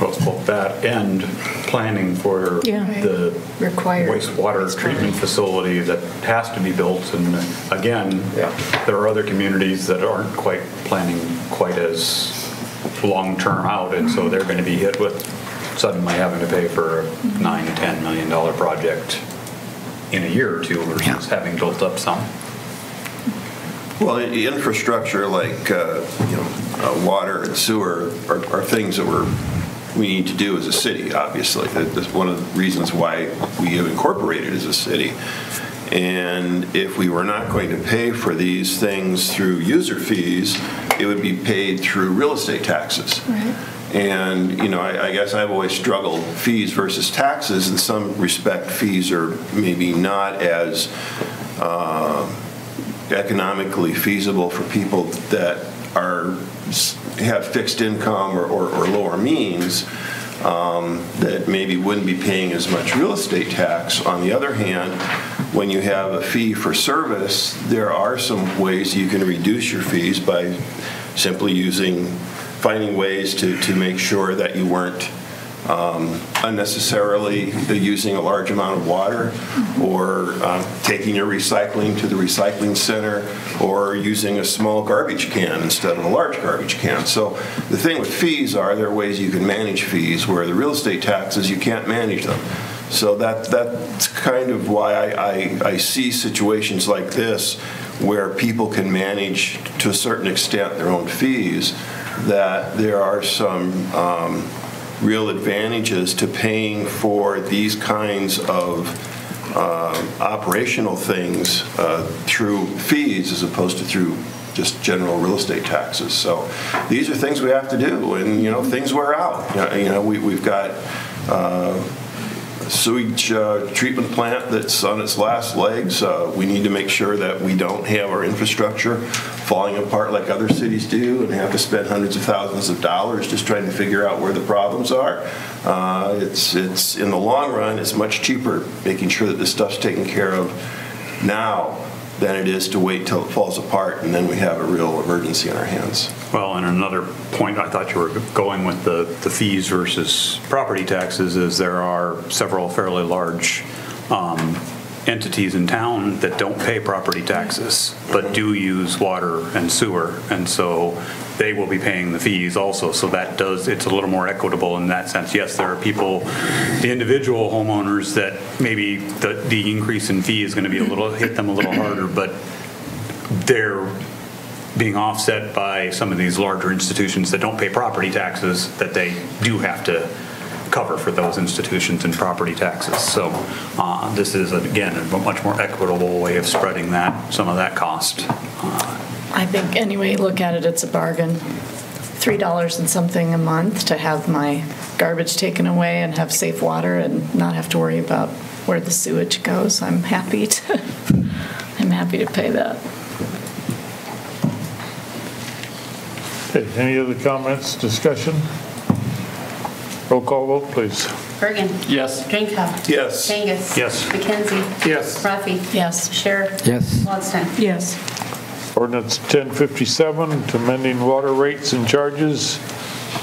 Well, it's both that and planning for the wastewater treatment facility that has to be built. And again, there are other communities that aren't quite planning quite as long-term out, and so they're going to be hit with suddenly having to pay for a $9 to $10 million project in a year or two versus having built up some. Well, infrastructure like water and sewer are things that we need to do as a city, obviously. That's one of the reasons why we have incorporated as a city. And if we were not going to pay for these things through user fees, it would be paid through real estate taxes. Right. And, I guess I've always struggled fees versus taxes. In some respect, fees are maybe not as economically feasible for people that have fixed income or lower means, that maybe wouldn't be paying as much real estate tax. On the other hand, when you have a fee for service, there are some ways you can reduce your fees by simply finding ways to make sure that you weren't unnecessarily using a large amount of water, or taking your recycling to the recycling center, or using a small garbage can instead of a large garbage can. So the thing with fees there are ways you can manage fees, where the real estate taxes, you can't manage them. So that's kind of why I see situations like this where people can manage to a certain extent their own fees, that there are some real advantages to paying for these kinds of operational things through fees as opposed to through just general real estate taxes. So these are things we have to do, and things wear out. We've got sewage treatment plant that's on its last legs. We need to make sure that we don't have our infrastructure falling apart like other cities do and have to spend hundreds of thousands of dollars just trying to figure out where the problems are. It's in the long run, it's much cheaper making sure that this stuff's taken care of now than it is to wait till it falls apart and then we have a real emergency on our hands. Well, and another point I thought you were going with the fees versus property taxes is there are several fairly large entities in town that don't pay property taxes but do use water and sewer, and so they will be paying the fees also. So it's a little more equitable in that sense. Yes, there are people, the individual homeowners, that maybe the increase in fee is going to hit them a little harder, but they're being offset by some of these larger institutions that don't pay property taxes that they do have to cover for those institutions and property taxes. So this is, again, a much more equitable way of spreading some of that cost. I think any way you look at it, it's a bargain. $3 and something a month to have my garbage taken away and have safe water and not have to worry about where the sewage goes. I'm happy to pay that. Okay, any other comments, discussion? Roll call vote, please. Bergen. Yes. Drinkow. Yes. Kangas. Yes. McKenzie. Yes. Rafi. Yes. Scher. Yes. Waldstein. Yes. Ordinance 1057, to amending water rates and charges,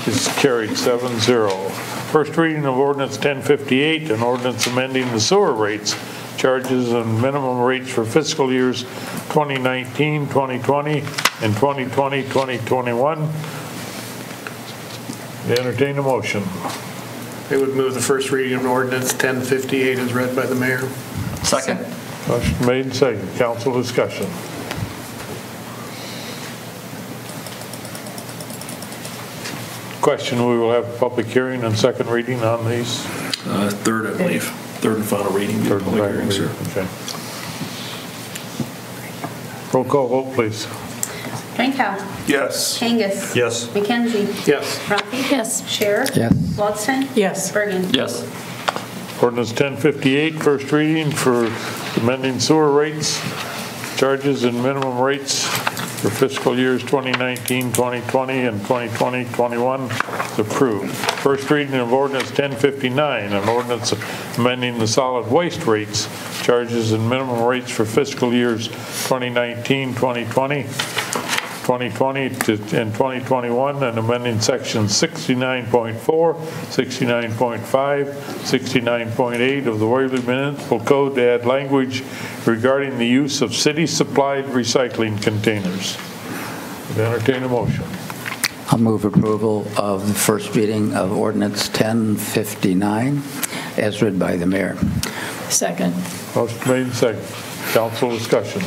is carried 7-0. First reading of ordinance 1058, an ordinance amending the sewer rates, charges, and minimum rates for fiscal years 2019, 2020, and 2020, 2021. Entertain a motion. I would move the first reading of ordinance 1058 as read by the mayor. Second. Motion made and seconded. Council discussion. Question, we will have a public hearing and second reading on these? Third, I believe. Third and final reading. Third and final reading, okay. Roll call vote, please. Drinkow. Yes. Kangas. Yes. McKenzie. Yes. Rafi. Yes. Scher. Yes. Waldstein. Yes. Bergen. Yes. Ordinance 1058, first reading for amending sewer rates, charges, and minimum rates for fiscal years 2019, 2020, and 2020-21 is approved. First reading of ordinance 1059, an ordinance amending the solid waste rates, charges, and minimum rates for fiscal years 2019, 2020, 2020 and 2021, and amending sections 69.4, 69.5, 69.8 of the Waverly Municipal Code to add language regarding the use of city-supplied recycling containers. Would entertain a motion. I'll move approval of the first reading of ordinance 1059 as read by the mayor. Second. Motion made and seconded. Council discussion.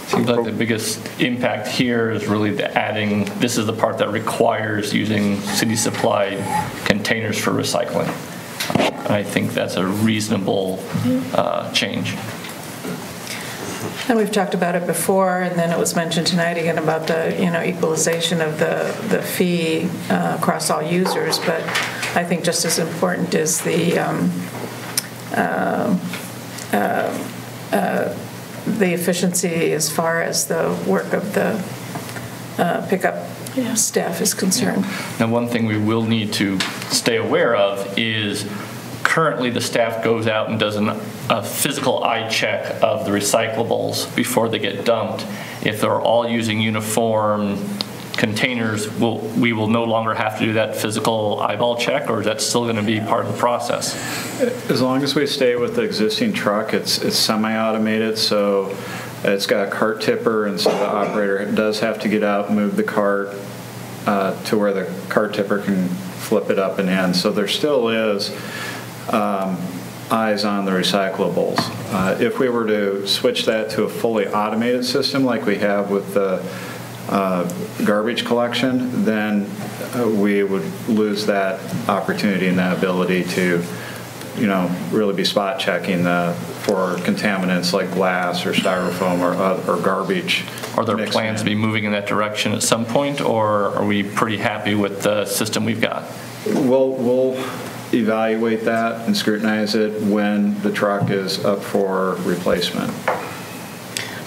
Seems like the biggest impact here is really this is the part that requires using city-supplied containers for recycling. I think that's a reasonable change. And we've talked about it before, and then it was mentioned tonight again about the equalization of the fee across all users. But I think just as important is the the efficiency as far as the work of the pickup staff is concerned. Now, one thing we will need to stay aware of is currently the staff goes out and does a physical eye check of the recyclables before they get dumped. If they're all using uniform containers, we will no longer have to do that physical eyeball check, or is that still going to be part of the process? As long as we stay with the existing truck, it's semi-automated, so it's got a cart tipper, and so the operator does have to get out, move the cart to where the cart tipper can flip it up and in. So there still is eyes on the recyclables. If we were to switch that to a fully automated system like we have with the garbage collection, then we would lose that opportunity and that ability to, really be spot checking for contaminants like glass or styrofoam or garbage. Are there plans to be moving in that direction at some point, or are we pretty happy with the system we've got? We'll evaluate that and scrutinize it when the truck is up for replacement.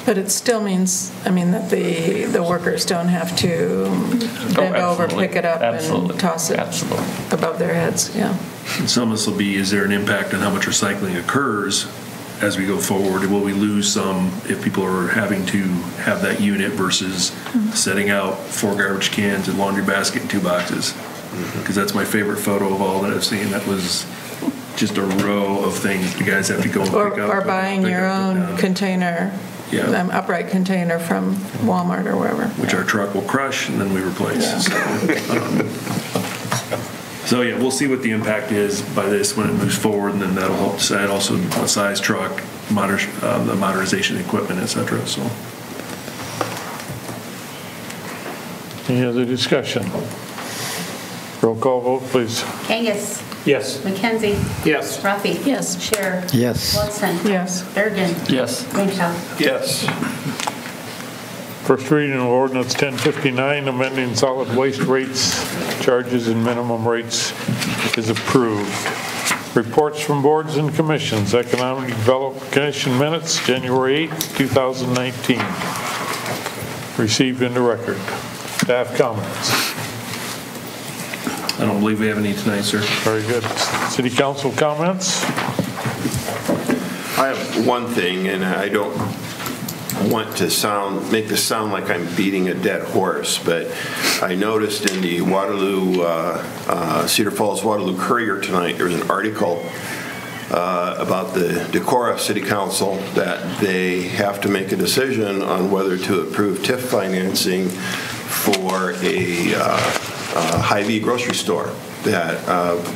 But it still means, that the workers don't have to bend over, pick it up, and toss it above their heads. Yeah. And some of this will be, is there an impact on how much recycling occurs as we go forward? Will we lose some if people are having to have that unit versus setting out 4 garbage cans and laundry basket and 2 boxes? Because that's my favorite photo of all that I've seen. That was just a row of things the guys have to go and pick up. Or buying your own container. Yeah. Upright container from Walmart or wherever. Which our truck will crush and then we replace. Yeah. So yeah, we'll see what the impact is by this when it moves forward, and then that'll help decide also what size truck, the modernization equipment, etc. So. Any other discussion? Roll call vote, please. Kangas. Yes. McKenzie. Yes. Ruffey. Yes. Scherer. Yes. Woodson. Yes. Bergen. Yes. Greenfield. Yes. First reading of ordinance 1059, amending solid waste rates, charges and minimum rates is approved. Reports from boards and commissions. Economic Development Commission minutes, January 8, 2019. Received into record. Staff comments. I don't believe we have any tonight, sir. Very good. City Council comments? I have one thing, and I don't want to make this sound like I'm beating a dead horse, but I noticed in the Cedar Falls Waterloo Courier tonight, there was an article about the Decorah City Council that they have to make a decision on whether to approve TIF financing for a Hy-Vee grocery store that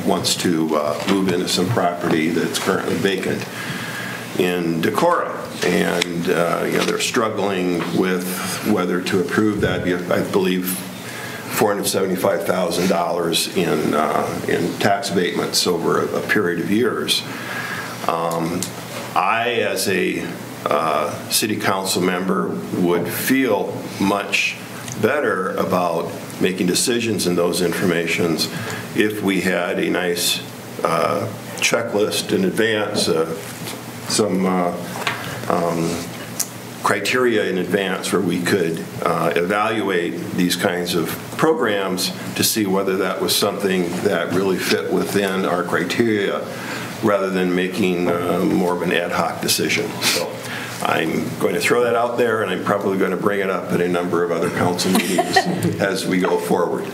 wants to move into some property that's currently vacant in Decorah. And they're struggling with whether to approve that. I believe $475,000 in tax abatements over a period of years. I, as a city council member, would feel much better about making decisions in those informations if we had a nice checklist in advance, some criteria in advance where we could evaluate these kinds of programs to see whether that was something that really fit within our criteria rather than making more of an ad hoc decision. So I'm going to throw that out there, and I'm probably going to bring it up at a number of other council meetings as we go forward.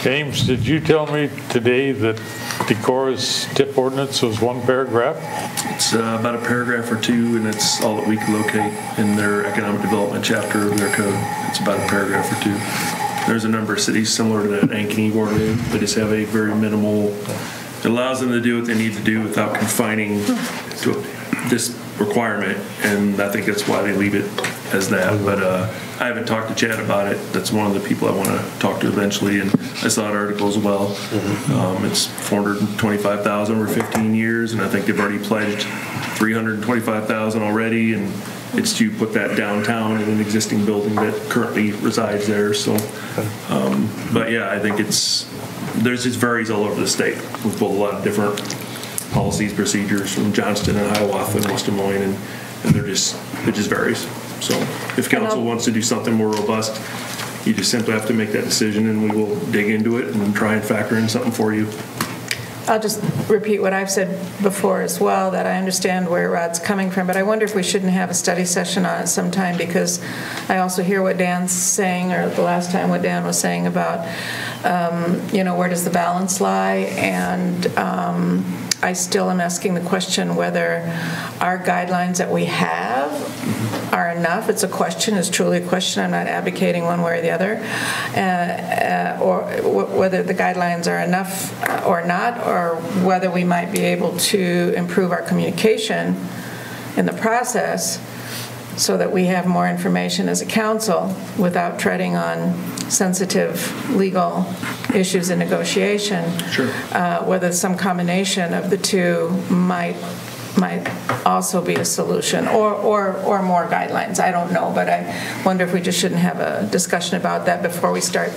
James, did you tell me today that Decorah's TIF ordinance was one paragraph? It's about a paragraph or two, and it's all that we can locate in their economic development chapter of their code. It's about a paragraph or two. There's a number of cities similar to that, Ankeny, Waterloo. They just have a very minimal. It allows them to do what they need to do without confining to this requirement, and I think that's why they leave it as that. But I haven't talked to Chad about it. That's one of the people I want to talk to eventually, and I saw that article as well. It's $425,000 over 15 years, and I think they've already pledged $325,000 already, and it's to put that downtown in an existing building that currently resides there. So, but yeah, I think it varies all over the state with a lot of different policies, procedures from Johnston and Hiawatha and West Des Moines, and it just varies. So if council wants to do something more robust, you just simply have to make that decision, and we will dig into it and try and factor in something for you. I'll just repeat what I've said before as well, that I understand where Rod's coming from, but I wonder if we shouldn't have a study session on it sometime, because I also hear what Dan's saying, or the last time what Dan was saying about, where does the balance lie? And I still am asking the question whether our guidelines that we have are enough. It's a question, it's truly a question. I'm not advocating one way or the other, or whether the guidelines are enough or not, or whether we might be able to improve our communication in the process so that we have more information as a council without treading on sensitive legal issues in negotiation. Sure. Whether some combination of the two might also be a solution, or more guidelines. I don't know, but I wonder if we just shouldn't have a discussion about that before we start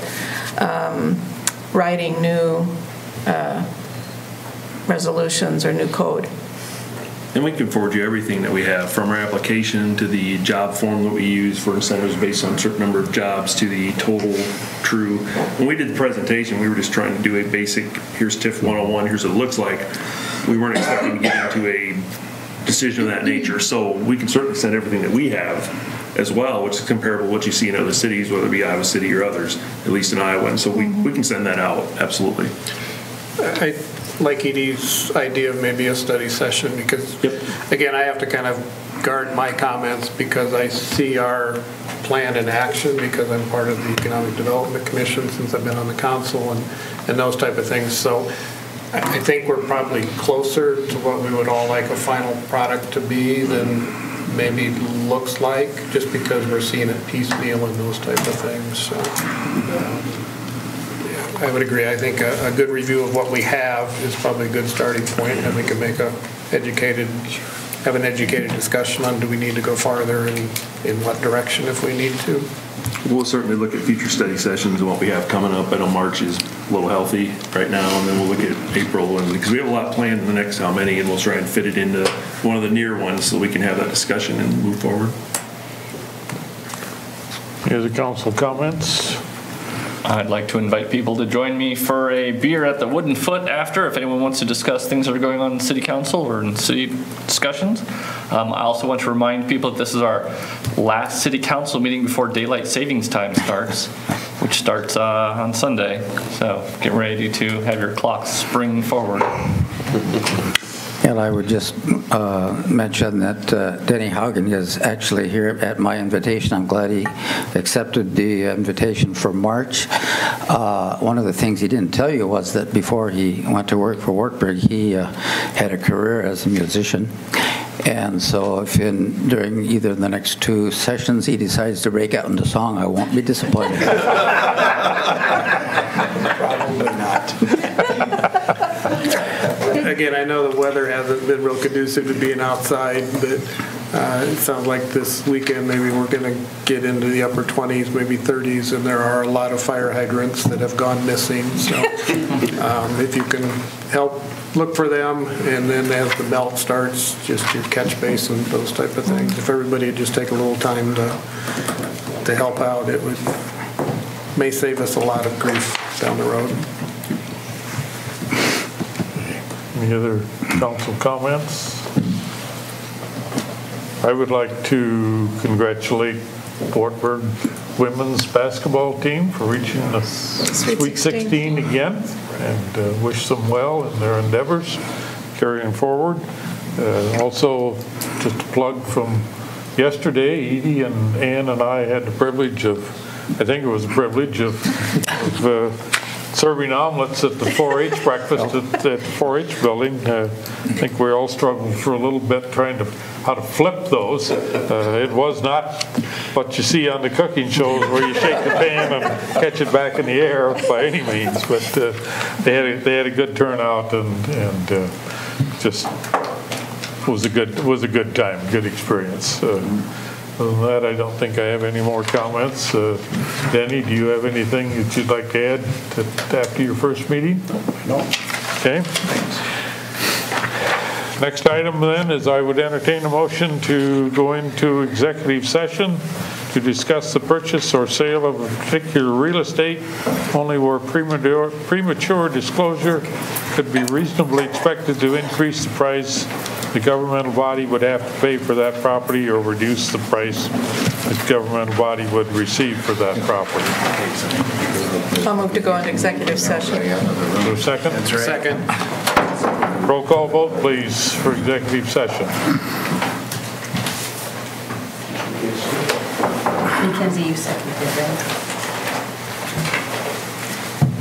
writing new resolutions or new code. And we can forward you everything that we have, from our application to the job form that we use for incentives based on a certain number of jobs to the total true. When we did the presentation, we were just trying to do a basic, here's TIF 101, here's what it looks like. We weren't expecting to get into a decision of that nature. So we can certainly send everything that we have as well, which is comparable to what you see in other cities, whether it be Iowa City or others, at least in Iowa. And so we can send that out, absolutely. I like Edie's idea of maybe a study session, because, again, I have to kind of guard my comments because I see our plan in action, because I'm part of the Economic Development Commission since I've been on the council and those type of things. So I think we're probably closer to what we would all like a final product to be than maybe looks like, just because we're seeing it piecemeal and those type of things. So, I would agree. I think a good review of what we have is probably a good starting point, and we can make have an educated discussion on, do we need to go farther and in what direction if we need to. We'll certainly look at future study sessions and what we have coming up. I know March is a little healthy right now, and then we'll look at April, and because we have a lot planned in the next how many, and we'll try and fit it into one of the near ones so we can have that discussion and move forward. Any other council comments? I'd like to invite people to join me for a beer at the Wooden Foot after, if anyone wants to discuss things that are going on in city council or in city discussions. I also want to remind people that this is our last city council meeting before daylight savings time starts, which starts on Sunday. So get ready to have your clocks spring forward. And I would just mention that Denny Haugen is actually here at my invitation. I'm glad he accepted the invitation for March. One of the things he didn't tell you was that before he went to work for Wartburg, he had a career as a musician. And so if during either the next two sessions he decides to break out into song, I won't be disappointed. Probably not. Again, I know the weather hasn't been real conducive to being outside, but it sounds like this weekend maybe we're going to get into the upper 20s, maybe 30s, and there are a lot of fire hydrants that have gone missing. So if you can help look for them, and then as the melt starts, just your catch basin, those type of things. If everybody would just take a little time to help out, it may save us a lot of grief down the road. Any other council comments? I would like to congratulate Wartburg women's basketball team for reaching the Sweet 16 again, and wish them well in their endeavors carrying forward. Also, just a plug from yesterday, Edie and Ann and I had the privilege of, I think it was a privilege of serving omelets at the 4-H breakfast at the 4-H building. I think we all struggled for a little bit trying to how to flip those. It was not what you see on the cooking shows where you shake the pan and catch it back in the air by any means, but they had a good turnout, and just was a good time, good experience. Other than that, I don't think I have any more comments. Denny, do you have anything that you'd like to add after your first meeting? No. Okay. Thanks. Next item then is I would entertain a motion to go into executive session to discuss the purchase or sale of a particular real estate, only where premature disclosure could be reasonably expected to increase the price the governmental body would have to pay for that property or reduce the price the governmental body would receive for that property. I'll move to go into executive session. So second? That's right. Second. Roll call vote, please, for executive session. Mackenzie, you seconded that.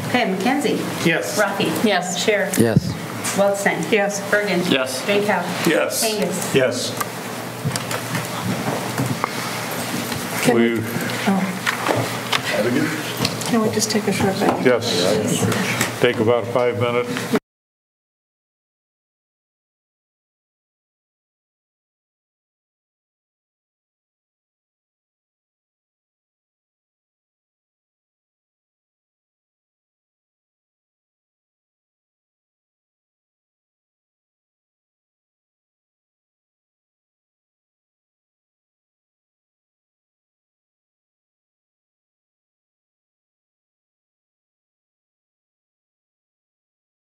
Okay, Mackenzie. Yes. Rafi. Yes. Scher. Yes. Waldstein. Yes. Bergen. Yes. Drinkow. Yes. Kangas. Yes. Can we just take a short break? Yes. Take about a 5-minute.